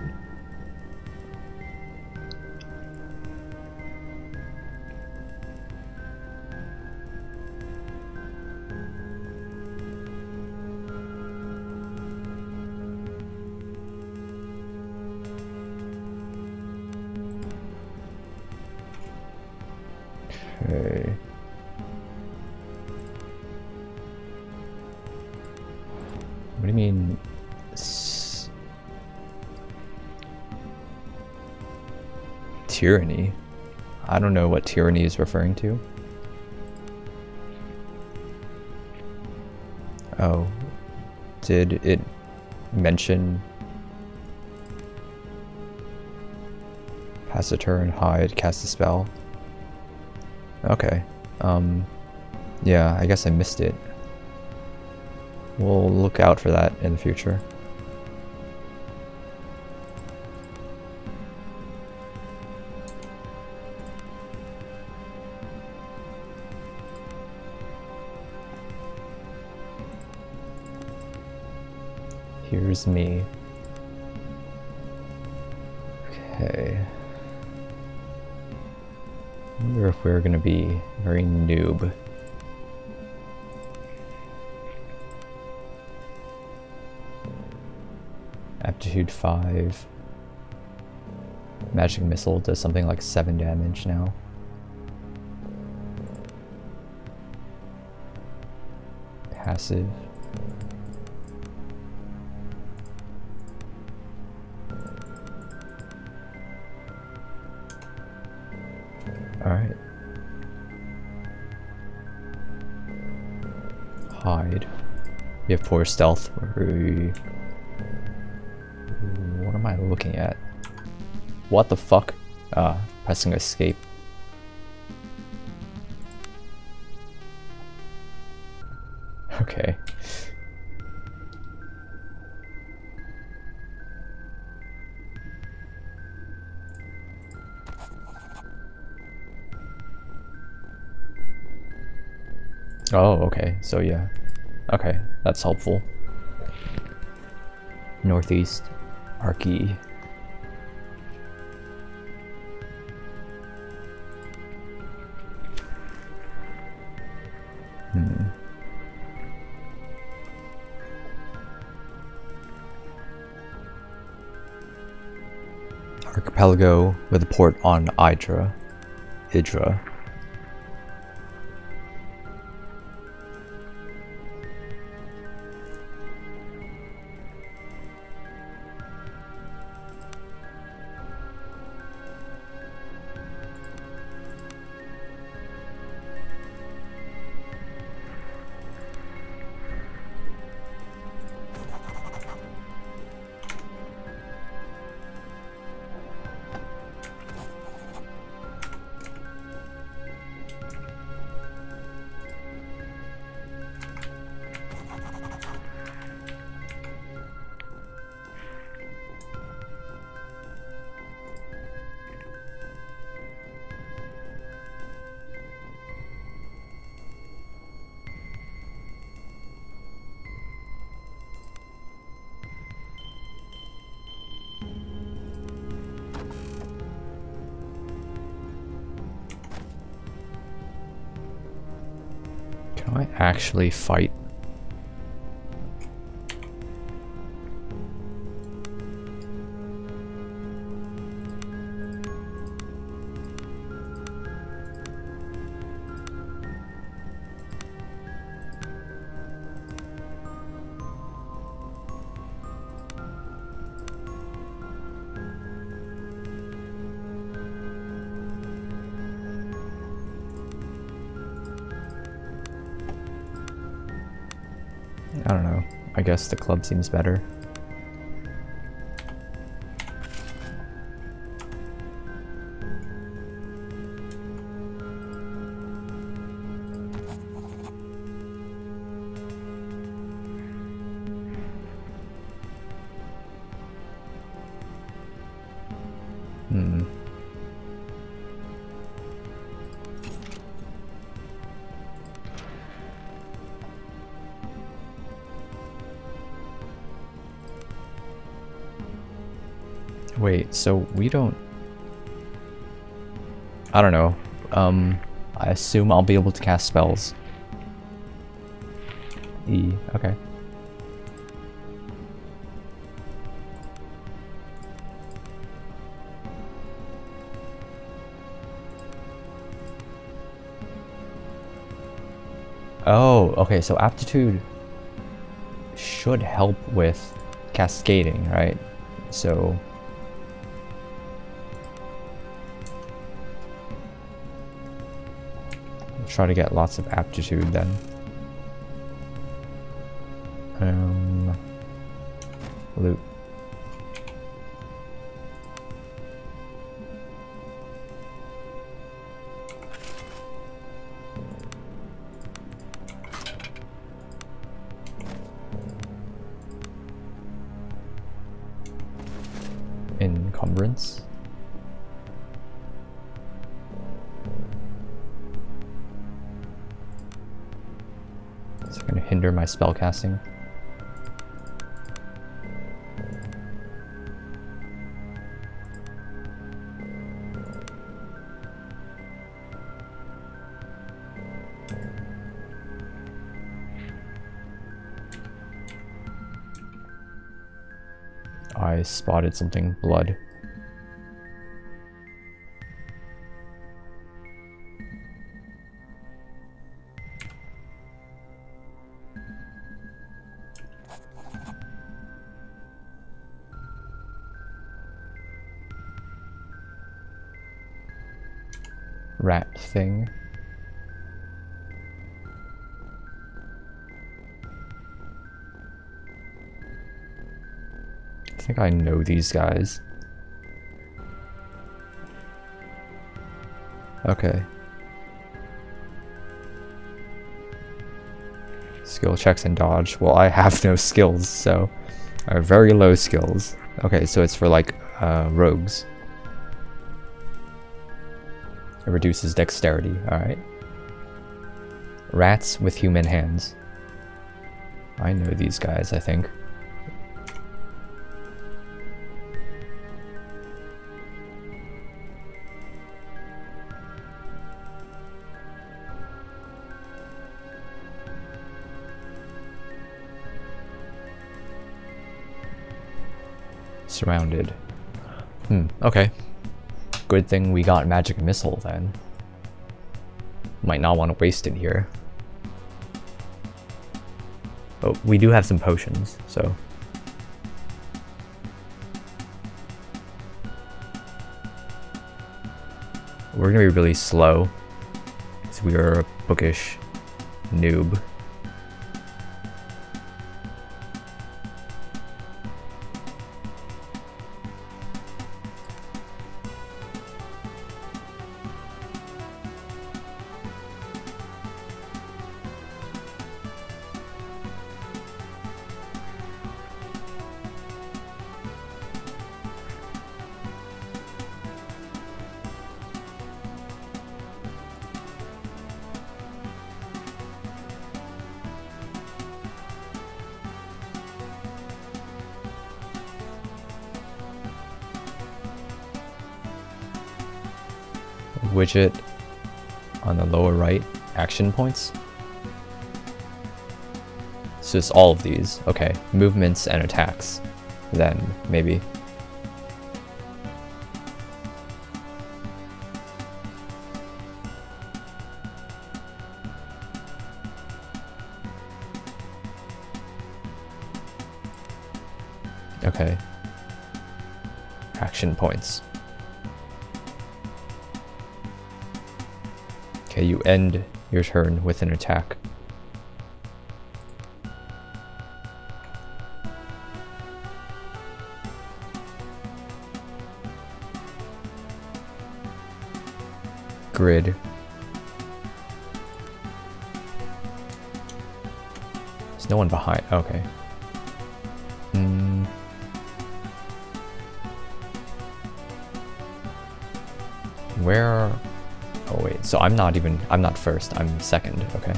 Okay. What do you mean? Tyranny? I don't know what tyranny is referring to. Oh. Did it mention Pass a turn, hide, cast a spell. Okay. Yeah, I guess I missed it. We'll look out for that in the future. Here's me. Okay. I wonder if we're gonna be very noob. Aptitude 5. Magic Missile does something like 7 damage now. Passive. Alright. Hide. We have poor stealth. What am I looking at? What the fuck? Pressing escape. Okay. Oh, okay. So yeah. Okay, that's helpful. Northeast. Arky. Archipelago with a port on Idra. Can I actually fight? I don't know. I guess the club seems better. Wait, so we don't... I don't know. I assume I'll be able to cast spells. Okay. Oh, okay, so aptitude should help with cascading, right? So... try to get lots of aptitude then. Loot. Encumbrance. Is it going to hinder my spellcasting? I spotted something. Blood. Rat thing. I think I know these guys. Okay. Skill checks and dodge. Well, I have no skills, so I have very low skills. Okay, so it's for like rogues. It reduces dexterity, alright. Rats with human hands. I know these guys, I think. Surrounded. Okay. Good thing we got magic missile then. Might not want to waste it here. But we do have some potions, so. We're gonna be really slow, because we are a bookish noob. Widget on the lower right, action points. So it's all of these. Okay, movements and attacks. Then maybe. Okay. Action points. Okay, you end your turn with an attack. Grid. There's no one behind. Okay. Where? Oh wait, so I'm not first, I'm second, okay.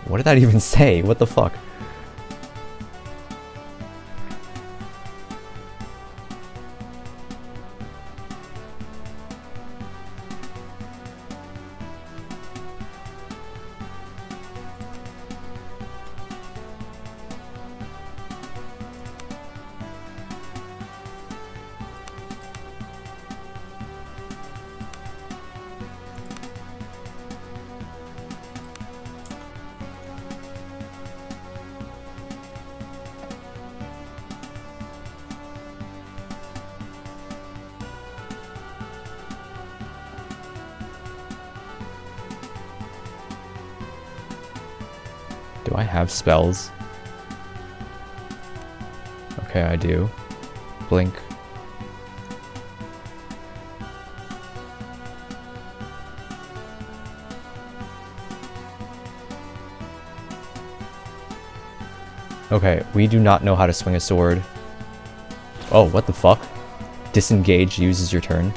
What did that even say? What the fuck? Do I have spells? Okay, I do. Blink. Okay, we do not know how to swing a sword. Oh, what the fuck? Disengage uses your turn.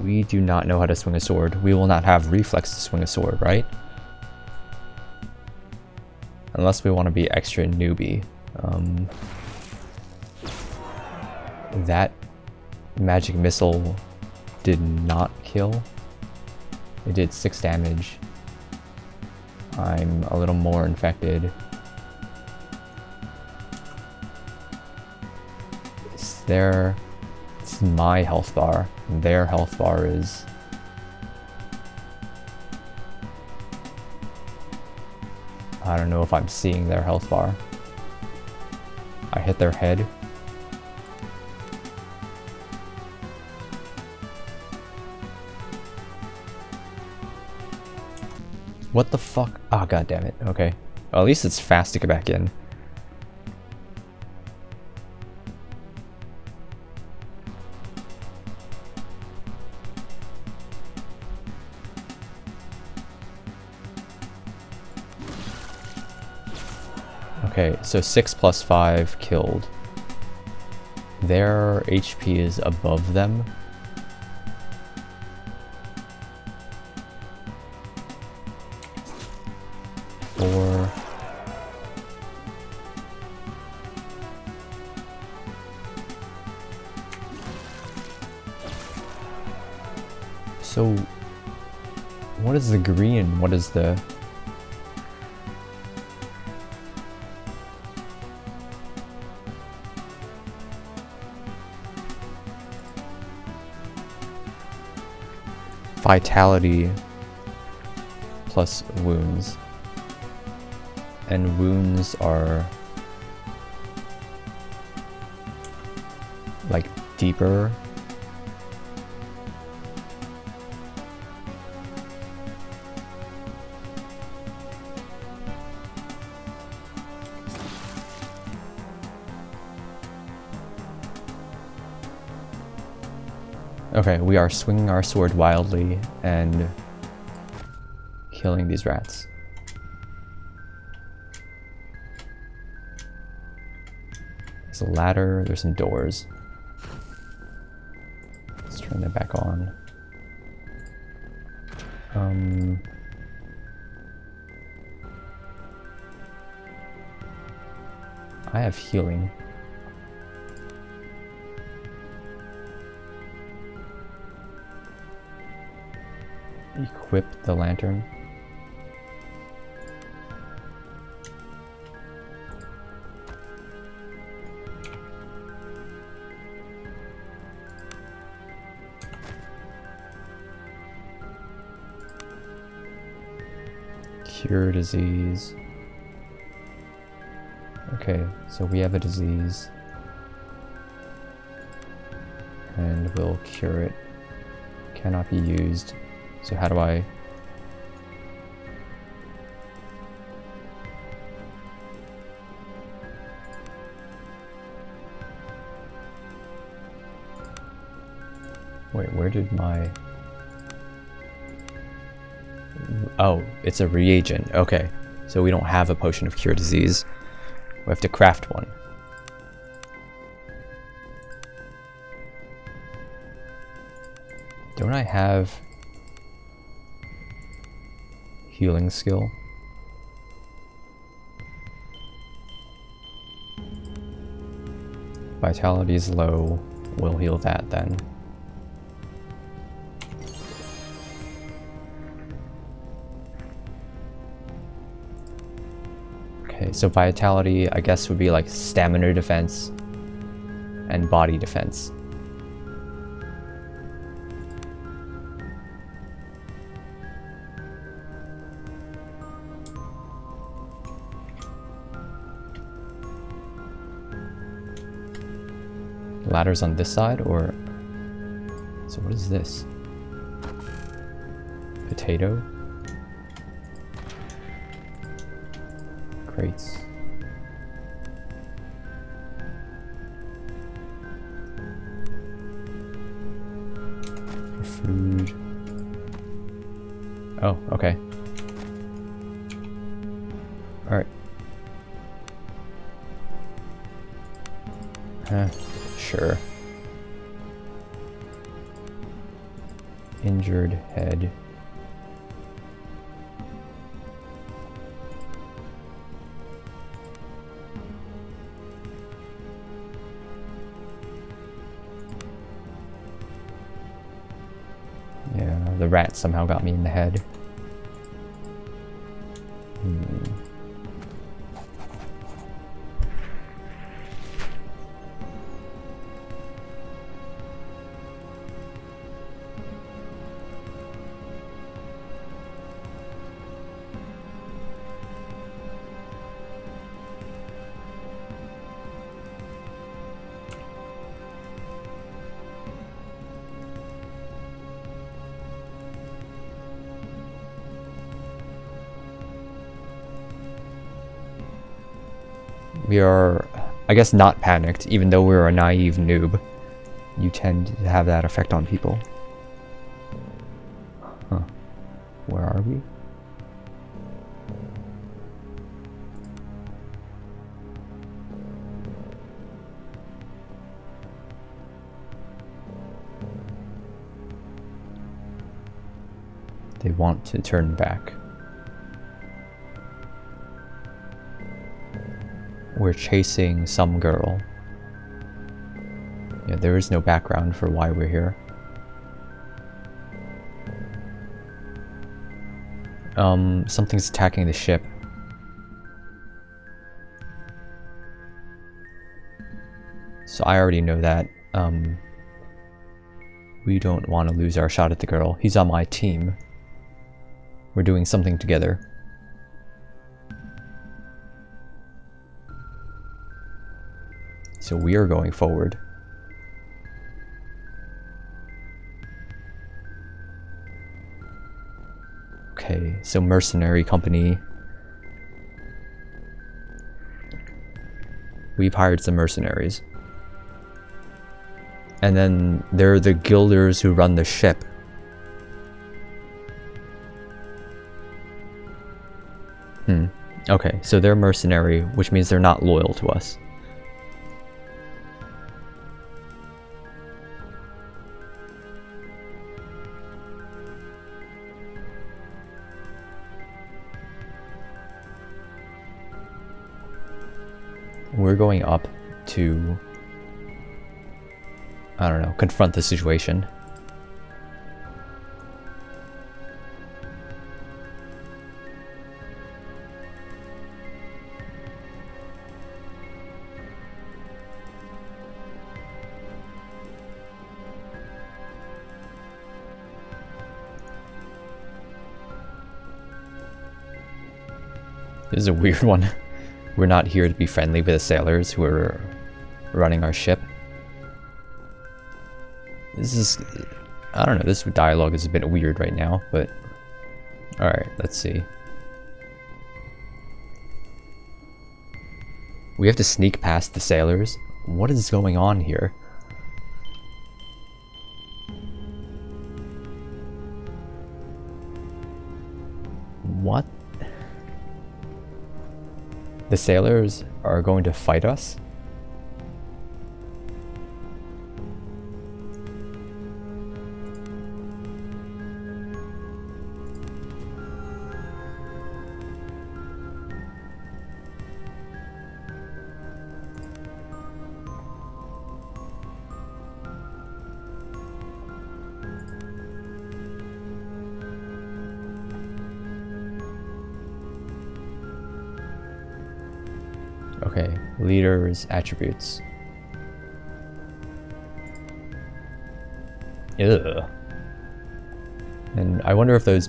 We do not know how to swing a sword. We will not have reflex to swing a sword, right? Unless we want to be extra newbie. That magic missile did not kill. It did 6 damage. I'm a little more infected. It's my health bar. Their health bar is... I don't know if I'm seeing their health bar. I hit their head. What the fuck? Ah, god damn it. Okay. Well, at least it's fast to get back in. Okay, so 6 plus 5 killed. Their HP is above them. Four. So, what is the green? What is the... Vitality plus wounds. And wounds are like deeper. Okay, we are swinging our sword wildly and killing these rats. There's a ladder, there's some doors. Let's turn that back on. I have healing. Equip the lantern. Cure disease. Okay, so we have a disease. And we'll cure it. Cannot be used. So how do I... Wait, where did my... Oh, it's a reagent. Okay, so we don't have a potion of cure disease. We have to craft one. Don't I have... healing skill? Vitality is low. We'll heal that then. Okay, so vitality, I guess, would be like stamina defense and body defense. Ladders on this side, or... So what is this? Potato? Crates. Food. Oh, okay. Alright. Sure. Injured head. Yeah, the rat somehow got me in the head. We are, I guess, not panicked, even though we're a naive noob. You tend to have that effect on people. Huh. Where are we? They want to turn back. We're chasing some girl. Yeah, there is no background for why we're here. Something's attacking the ship. So I already know that. We don't want to lose our shot at the girl. He's on my team. We're doing something together. So we are going forward. Okay, so mercenary company. We've hired some mercenaries. And then there are the guilders who run the ship. Okay, so they're mercenary, which means they're not loyal to us. We're going up to, I don't know, confront the situation. This is a weird one. We're not here to be friendly with the sailors who are running our ship. This is, I don't know, this dialogue is a bit weird right now, but alright, let's see. We have to sneak past the sailors? What is going on here? What? The sailors are going to fight us? Okay, leader's attributes. Ugh. And I wonder if those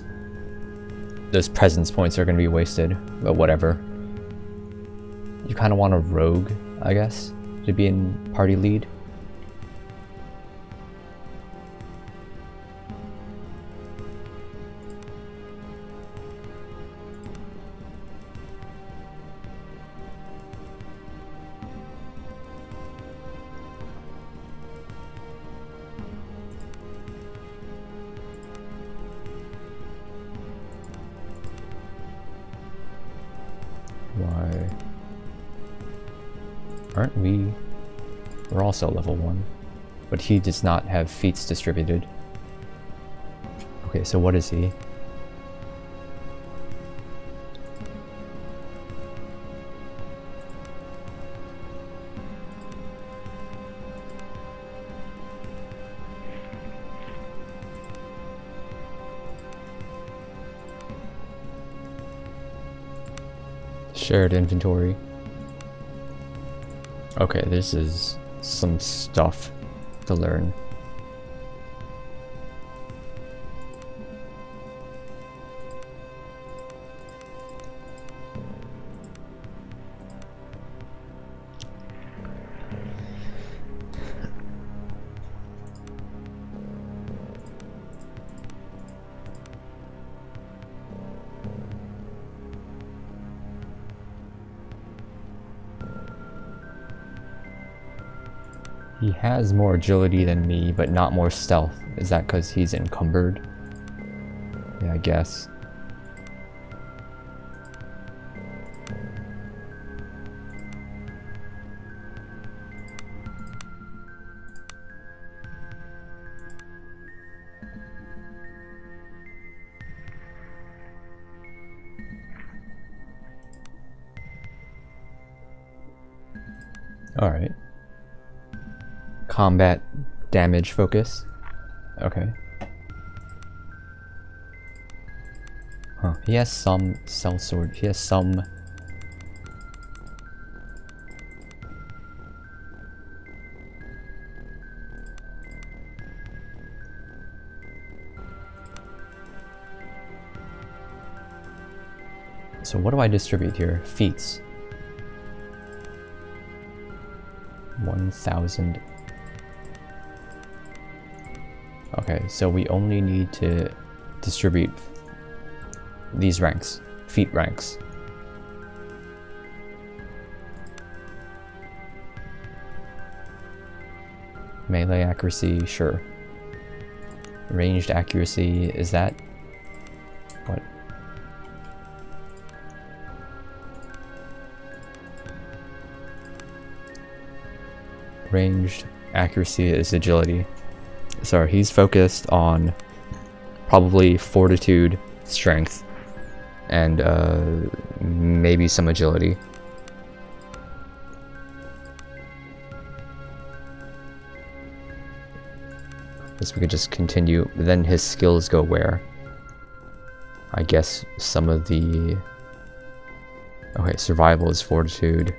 presence points are going to be wasted, but whatever. You kind of want a rogue, I guess, to be in party lead. Okay. Aren't we? We're also level 1. But he does not have feats distributed. Okay, so what is he? Shared inventory. Okay, this is some stuff to learn. He has more agility than me, but not more stealth. Is that because he's encumbered? Yeah, I guess. Alright. Combat damage focus. Okay. Huh. He has some sellsword. He has some. So what do I distribute here? Feats. 1,000. Okay, so we only need to distribute these ranks, feat ranks. Melee accuracy, sure. Ranged accuracy, is that what? Ranged accuracy is agility. So he's focused on probably fortitude, strength, and maybe some agility. Guess we could just continue. Then his skills go where? I guess some of the... Okay, survival is fortitude.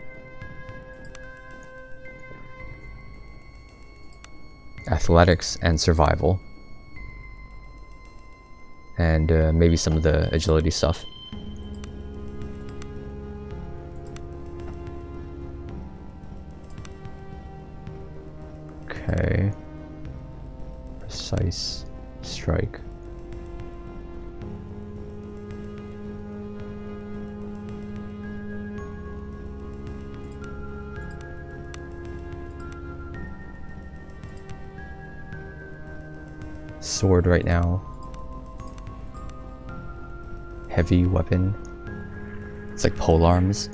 Athletics and survival. And maybe some of the agility stuff. Okay. Precise strike. Sword right now. Heavy weapon. It's like polearms.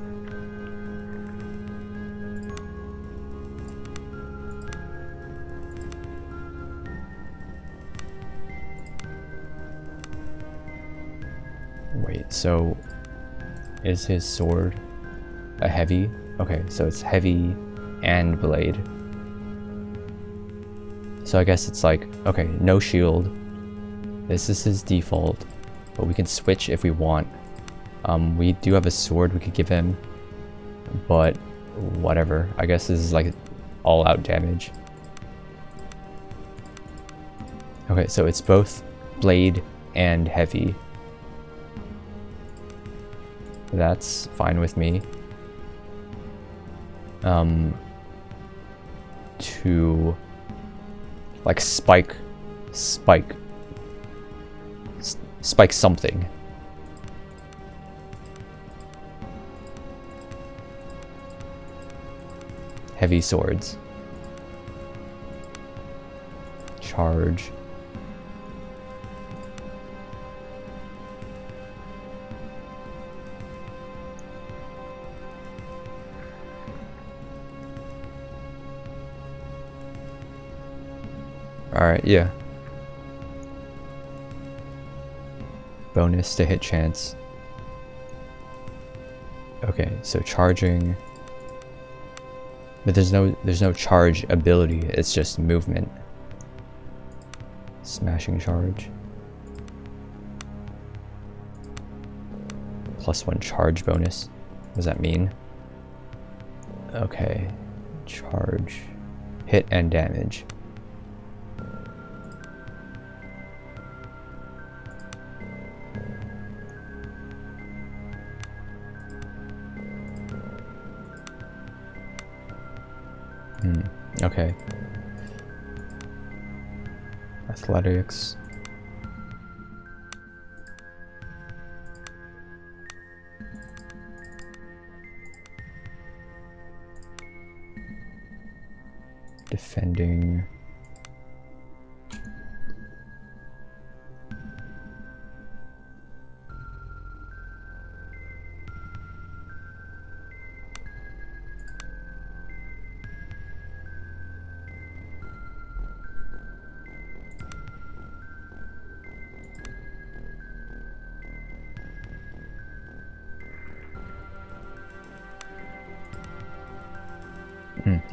Wait, so is his sword a heavy? Okay, so it's heavy and blade. So I guess it's like, okay, no shield. This is his default, but we can switch if we want. We do have a sword we could give him, but whatever. I guess this is like all out damage. Okay, so it's both blade and heavy. That's fine with me. To like spike something. Heavy swords. Charge. Alright, yeah. Bonus to hit chance. Okay, so charging. But there's no charge ability, it's just movement. Smashing charge. +1 charge bonus. What does that mean? Okay. Charge. Hit and damage. Okay. Athletics. Defending.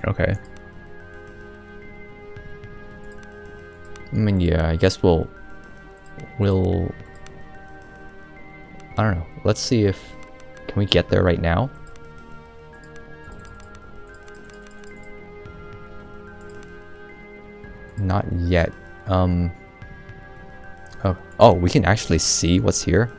Okay. I mean, yeah, I guess we'll I don't know. Let's see if can we get there right now? Not yet. Oh, we can actually see what's here.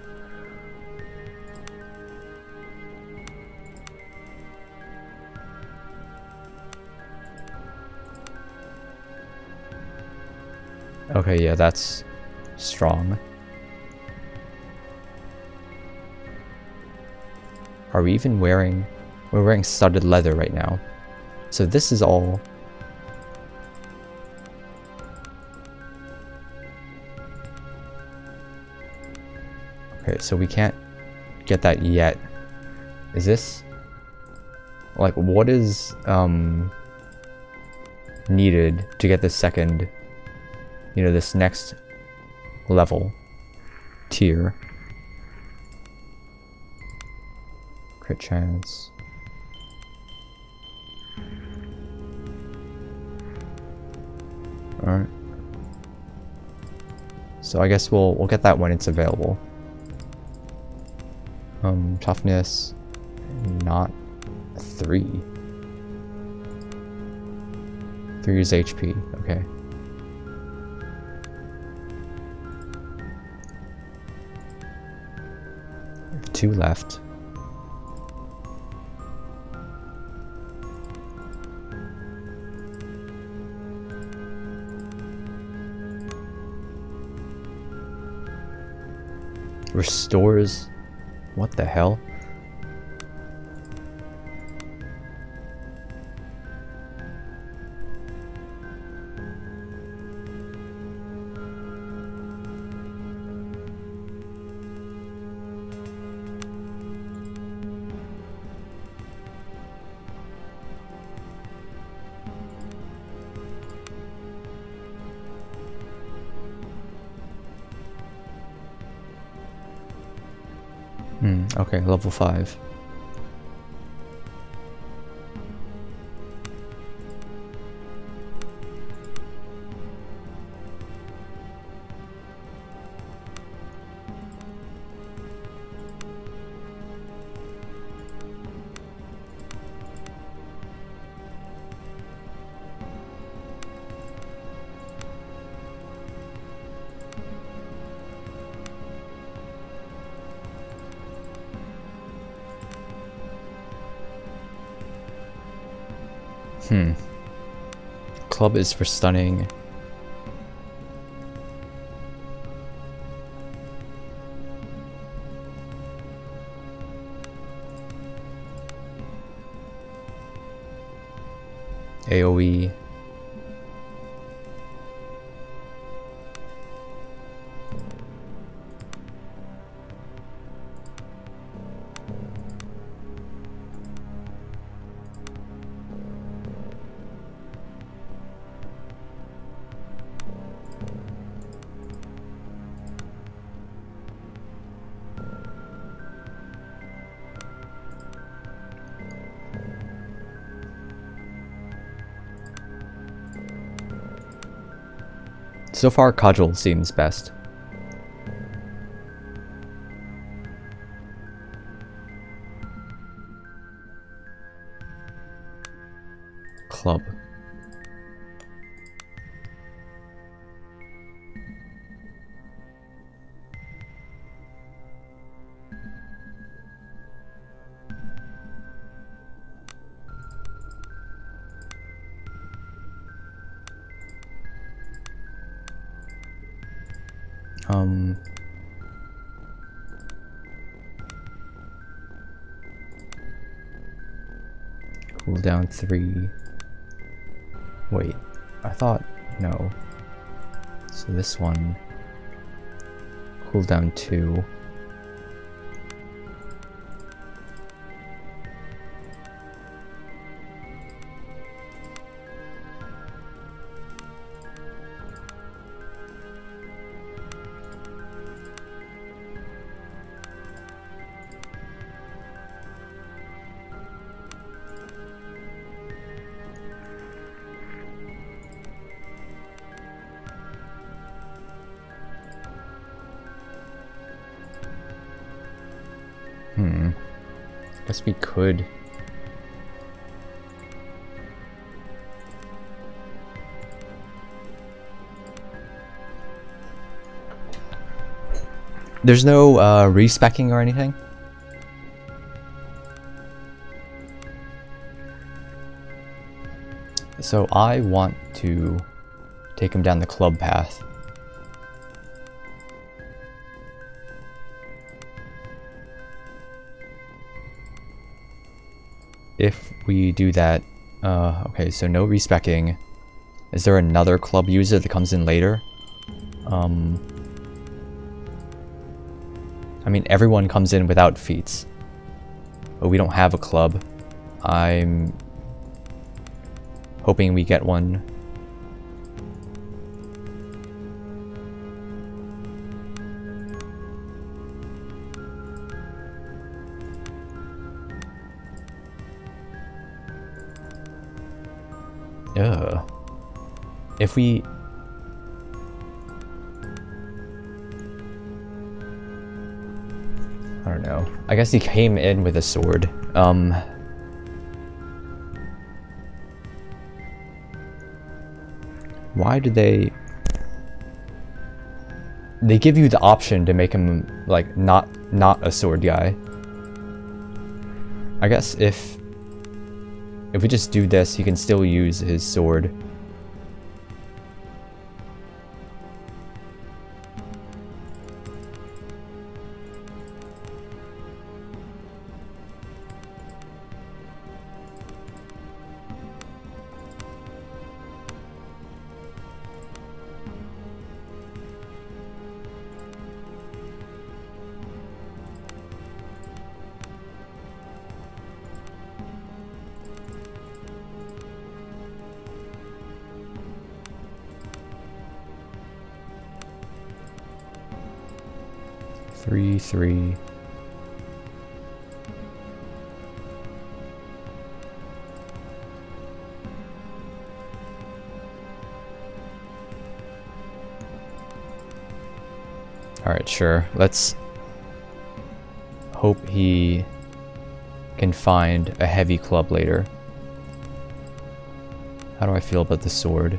Okay, yeah, that's strong. Are we even wearing... We're wearing studded leather right now. So this is all... Okay, so we can't get that yet. Is this... Like, what is, needed to get the second... You know, this next level tier. Crit chance. Alright. So I guess we'll get that when it's available. Toughness, not 3. 3 is HP, okay. We have 2 left. Restores... What the hell? Okay, level 5. Club is for stunning. AoE. So far, Cudgel seems best. Club. Cooldown 3. Wait, I thought, no. So this one, cooldown 2. Guess we could. There's no respecking or anything? So I want to take him down the club path. If we do that, okay, so no respecking. Is there another club user that comes in later? I mean, everyone comes in without feats. But we don't have a club. I'm hoping we get one. If we... I don't know. I guess he came in with a sword. Why do they... They give you the option to make him, like, not a sword guy. I guess if we just do this, he can still use his sword. Three. Alright, sure. Let's hope he can find a heavy club later. How do I feel about the sword?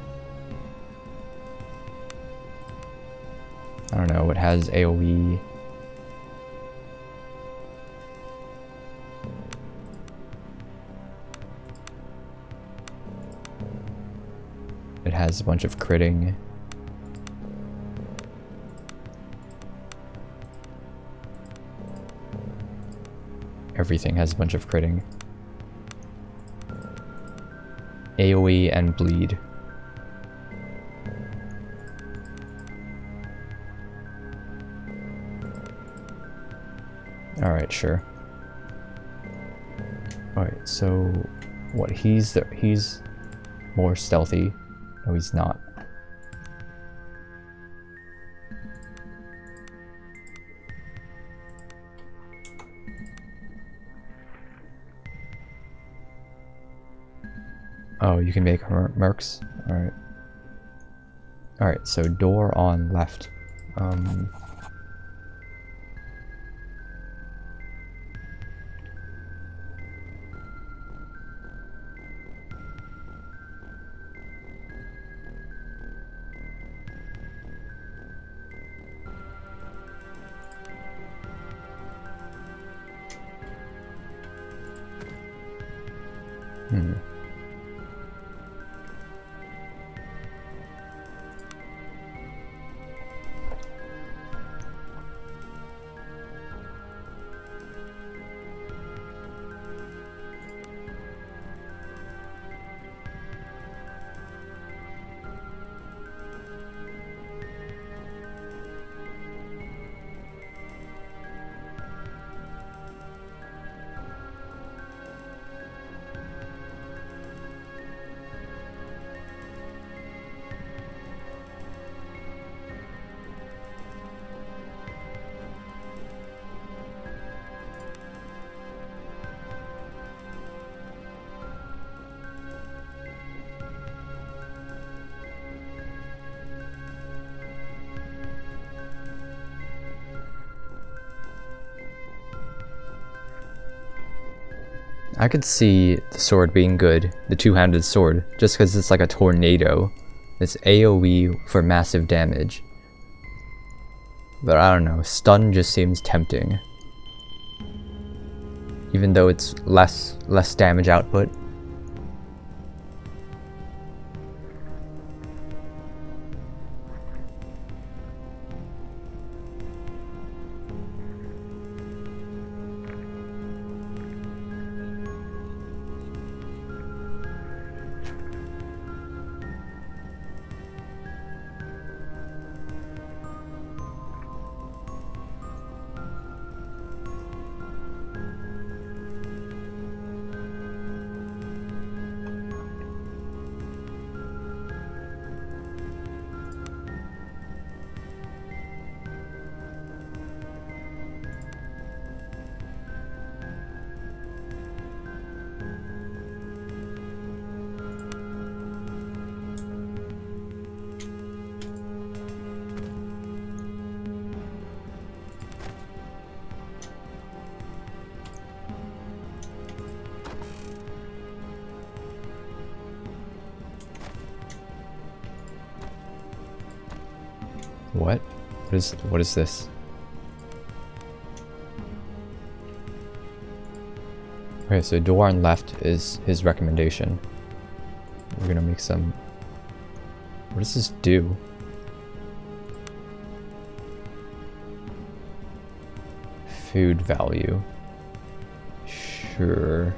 I don't know, it has AoE. It has a bunch of critting. Everything has a bunch of critting. AoE and bleed. Alright, sure. Alright, so what, he's more stealthy. No, he's not. Oh, you can make mercs? Alright. Alright, so door on left. I could see the sword being good, the two-handed sword, just because it's like a tornado. It's AoE for massive damage. But I don't know, stun just seems tempting. Even though it's less damage output. What? What is this? Okay, so door on left is his recommendation. We're gonna make some... What does this do? Food value. Sure.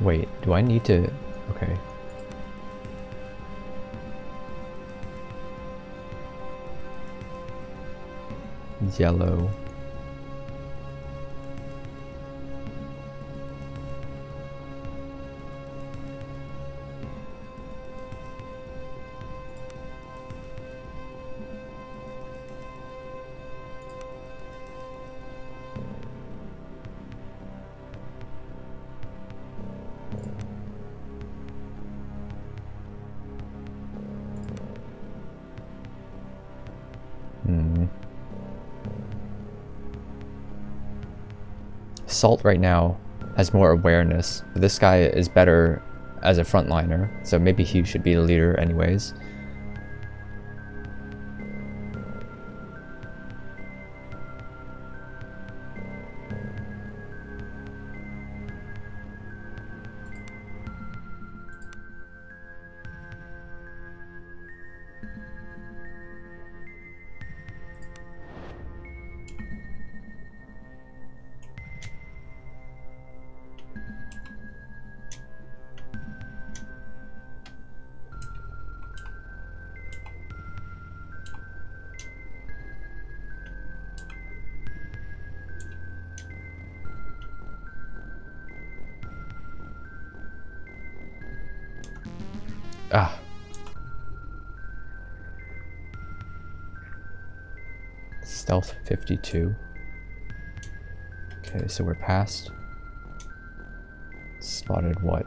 Wait, do I need to... Okay. Yellow. Salt right now has more awareness, but this guy is better as a frontliner, so maybe he should be the leader anyways. Ah. Stealth 52. Okay, so we're past. Spotted what?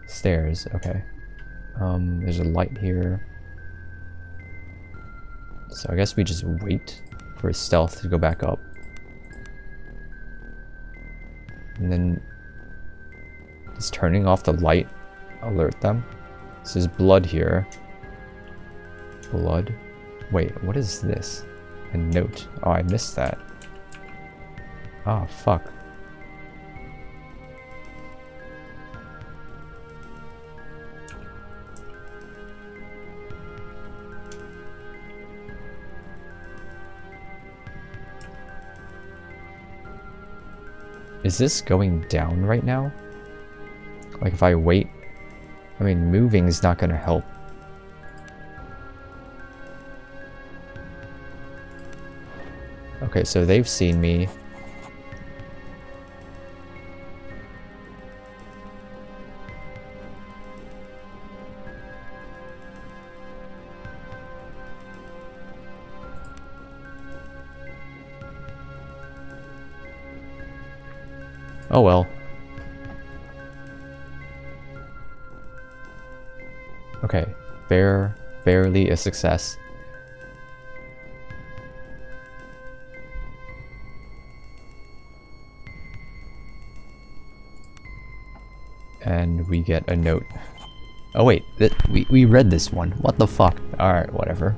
Stairs, okay. There's a light here. So I guess we just wait for stealth to go back up. And then does turning off the light alert them? So there's blood here. Blood? Wait, what is this? A note. Oh, I missed that. Oh, fuck. Is this going down right now? Like if I wait? I mean, moving is not gonna help. Okay, so they've seen me. Oh well. Okay, barely a success. And we get a note. Oh wait, we read this one. What the fuck? Alright, whatever.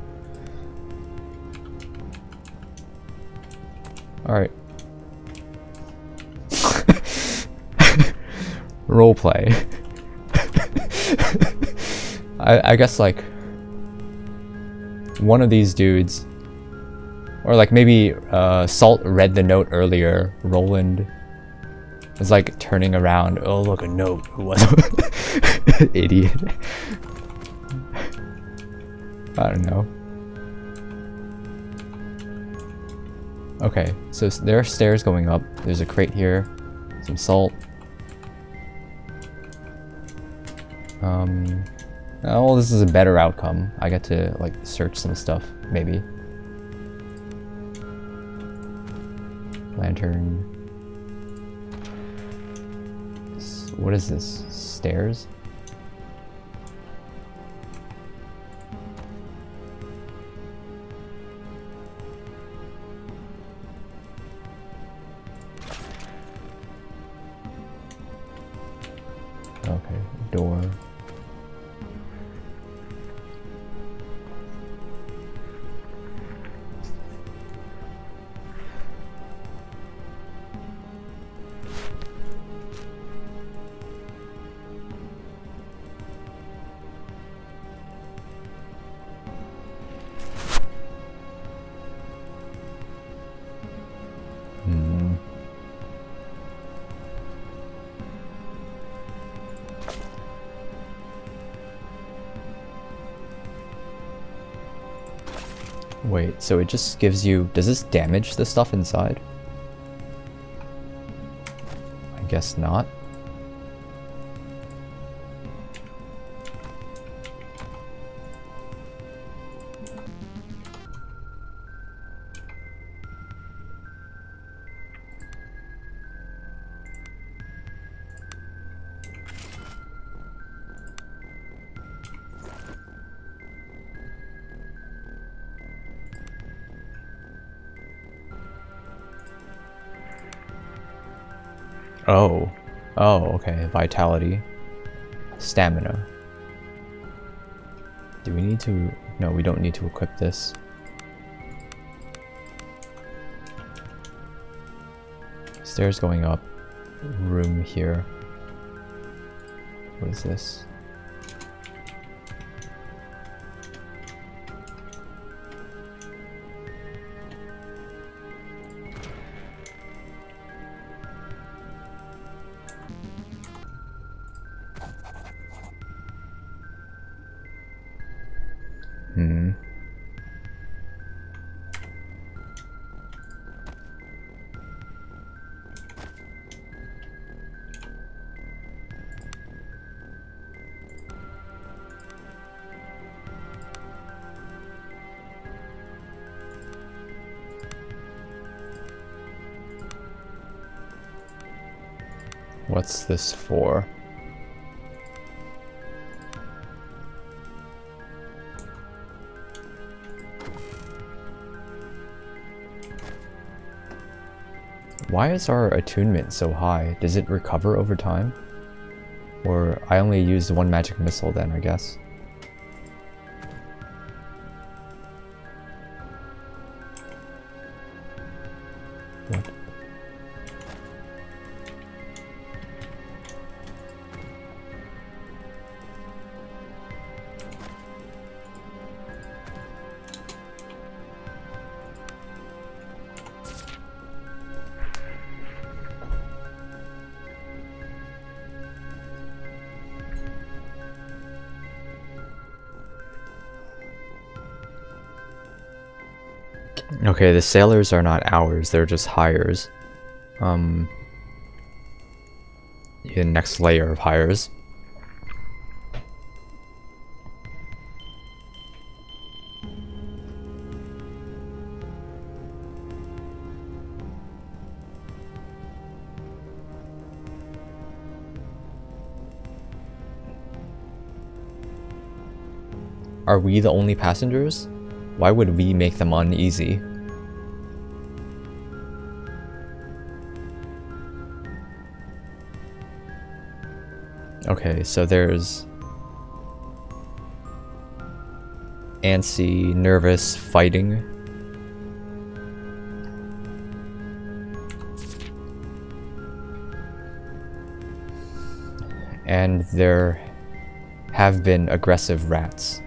Alright. Roleplay. I guess like one of these dudes, or like maybe Salt read the note earlier. Roland was like turning around. Oh look, a note. Who was it? Idiot. I don't know. Okay, so there are stairs going up. There's a crate here. Some salt. Oh, this is a better outcome. I get to like search some stuff, maybe. Lantern. What is this? Stairs? Okay, door. Wait, so it just gives you... Does this damage the stuff inside? I guess not. Oh. Oh, okay. Vitality. Stamina. Do we need to... No, we don't need to equip this. Stairs going up. Room here. What is this? What's this for? Why is our attunement so high? Does it recover over time? Or I only used one magic missile then, I guess. What? Okay, the sailors are not ours, they're just hires. The next layer of hires. Are we the only passengers? Why would we make them uneasy? Okay, so there's antsy, nervous, fighting. And there have been aggressive rats.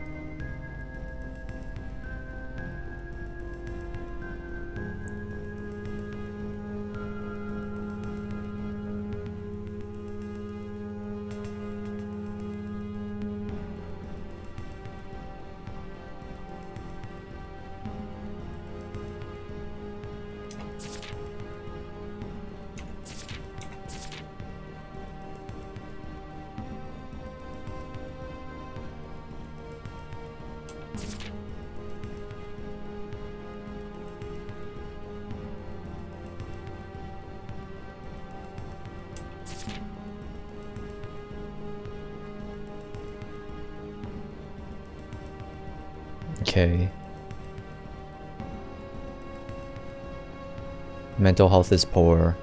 Okay. Mental health is poor.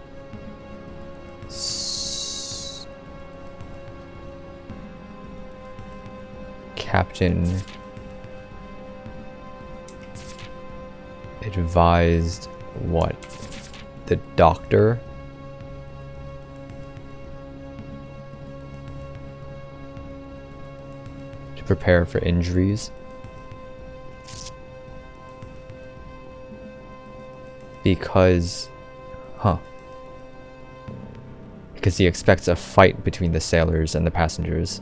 Captain advised what? The doctor? To prepare for injuries? Because he expects a fight between the sailors and the passengers.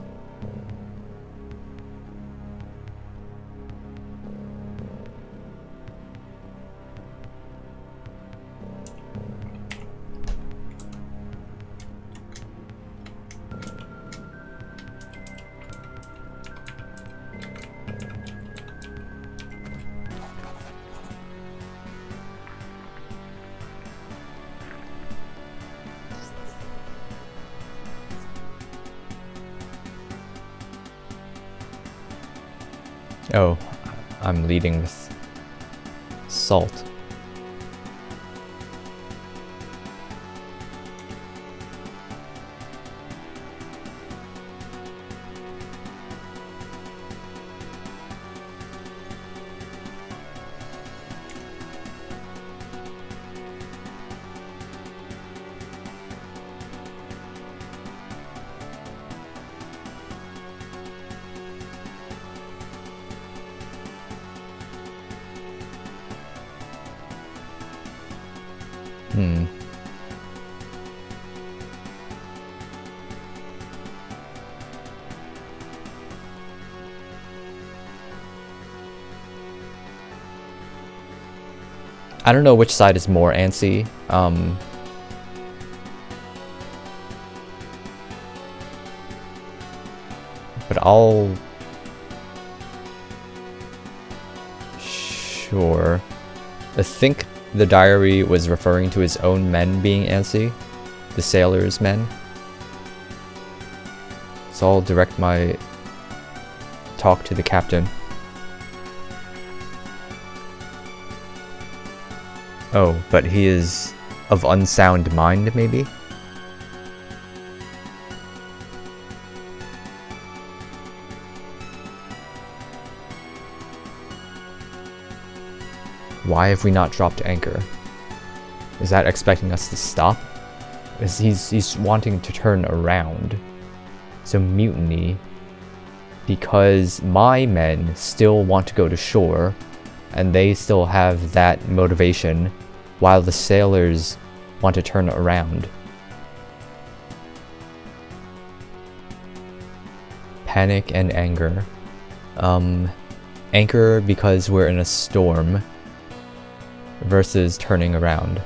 Oh, I'm leading with salt. I don't know which side is more antsy. But I'll... Sure. I think the diary was referring to his own men being antsy. The sailors' men. So I'll direct my talk to the captain. Oh, but he is of unsound mind, maybe? Why have we not dropped anchor? Is that expecting us to stop? He's wanting to turn around. So mutiny. Because my men still want to go to shore, and they still have that motivation, while the sailors want to turn around. Panic and anger. Anchor because we're in a storm, versus turning around.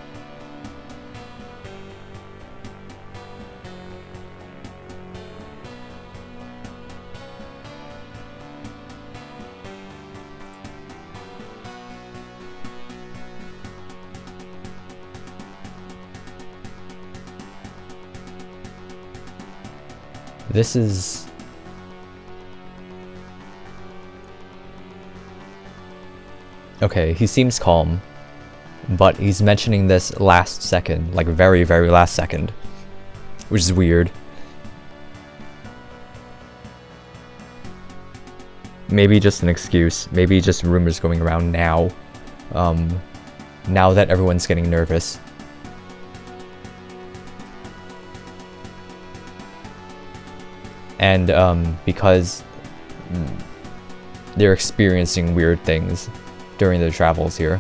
This is... Okay, he seems calm, but he's mentioning this last second, like very, very last second, which is weird. Maybe just an excuse, maybe just rumors going around now, now that everyone's getting nervous. And because they're experiencing weird things during their travels here,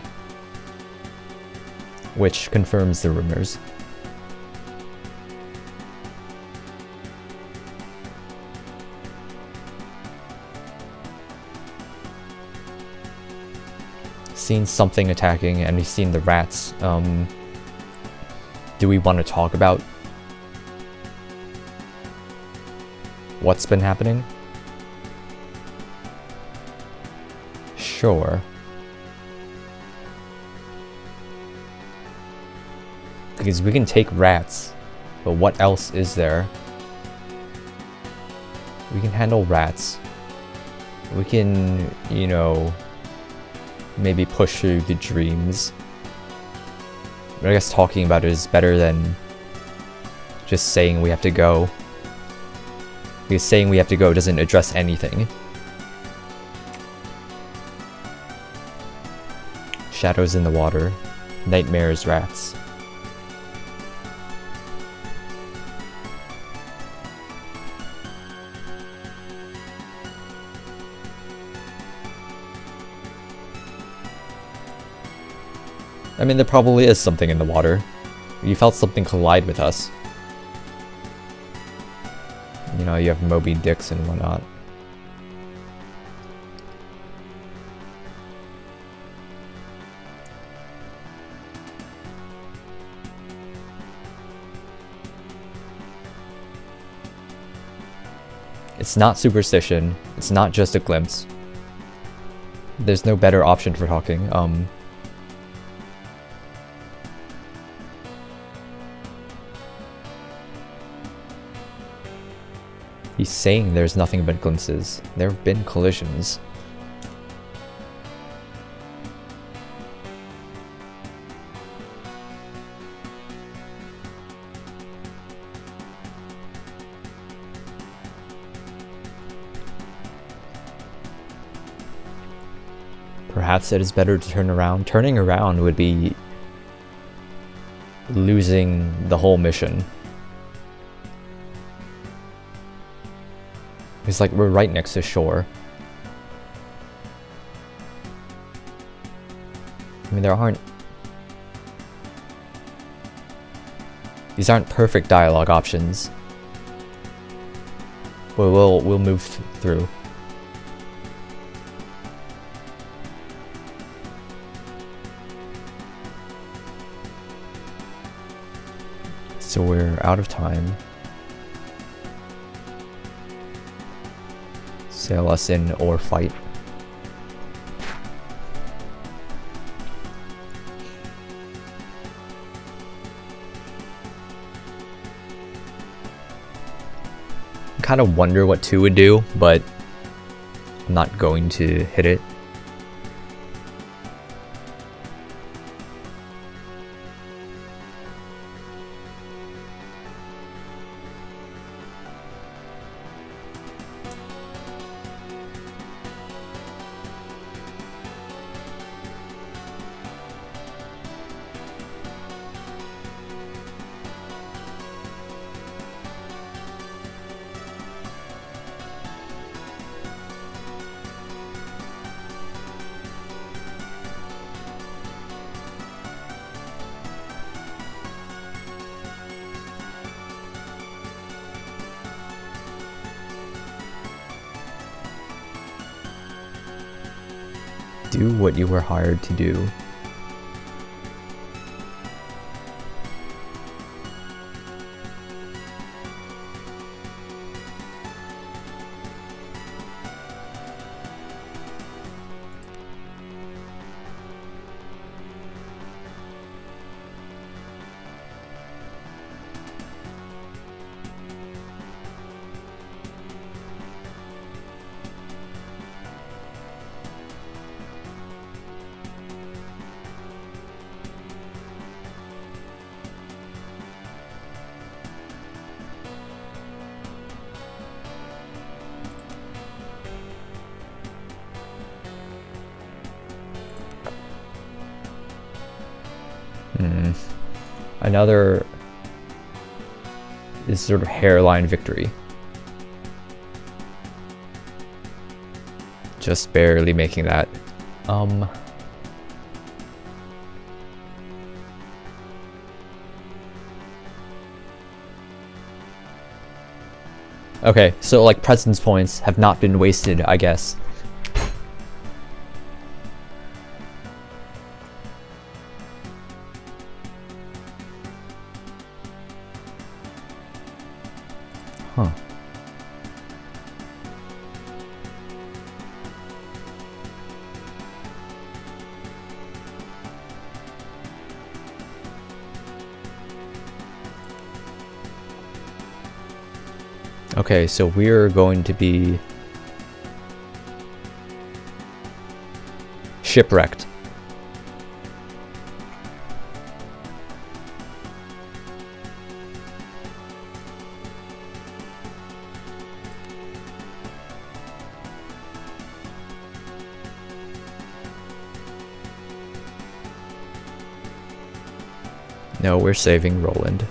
which confirms the rumors. Seen something attacking, and we've seen the rats. Do we want to talk about what's been happening? Sure. Because we can take rats, but what else is there? We can handle rats. We can, you know, maybe push through the dreams. But I guess talking about it is better than just saying we have to go. Because saying we have to go doesn't address anything. Shadows in the water. Nightmares, rats. I mean, there probably is something in the water. You felt something collide with us. You know, you have Moby Dicks and whatnot. It's not superstition. It's not just a glimpse. There's no better option for talking. He's saying there's nothing but glimpses. There have been collisions. Perhaps it is better to turn around. Turning around would be losing the whole mission. It's like we're right next to shore. I mean, these aren't perfect dialogue options. But we'll move through. So we're out of time. Sail us in or fight. kind of wonder what 2 would do, but I'm not going to hit it. Do what you were hired to do. Another is sort of hairline victory. Just barely making that. Okay, so like presence points have not been wasted, I guess. Huh. Okay, so we're going to be shipwrecked. No, we're saving Roland.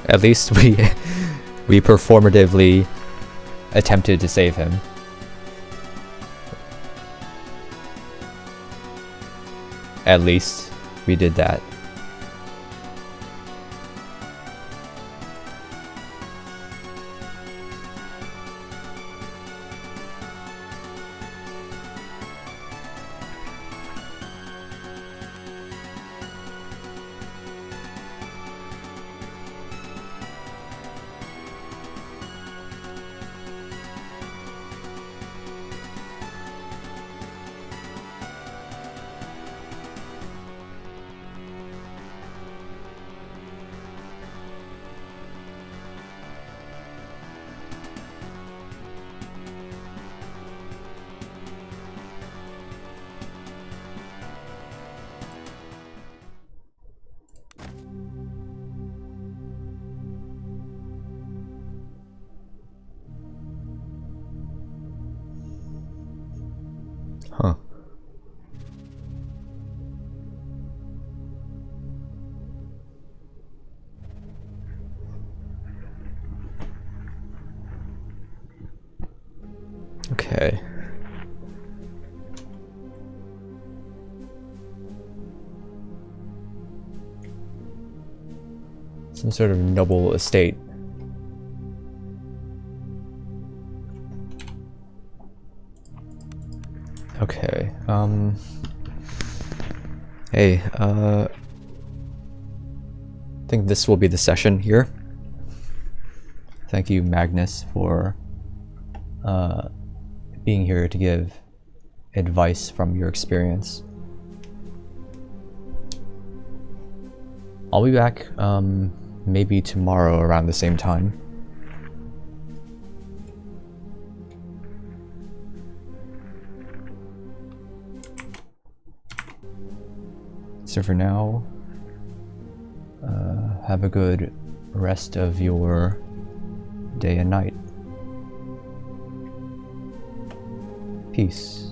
At least we performatively attempted to save him. At least we did that. Huh. Okay. Some sort of noble estate. Okay, hey, I think this will be the session here. Thank you, Magnus, for being here to give advice from your experience. I'll be back maybe tomorrow around the same time. So for now, have a good rest of your day and night. Peace.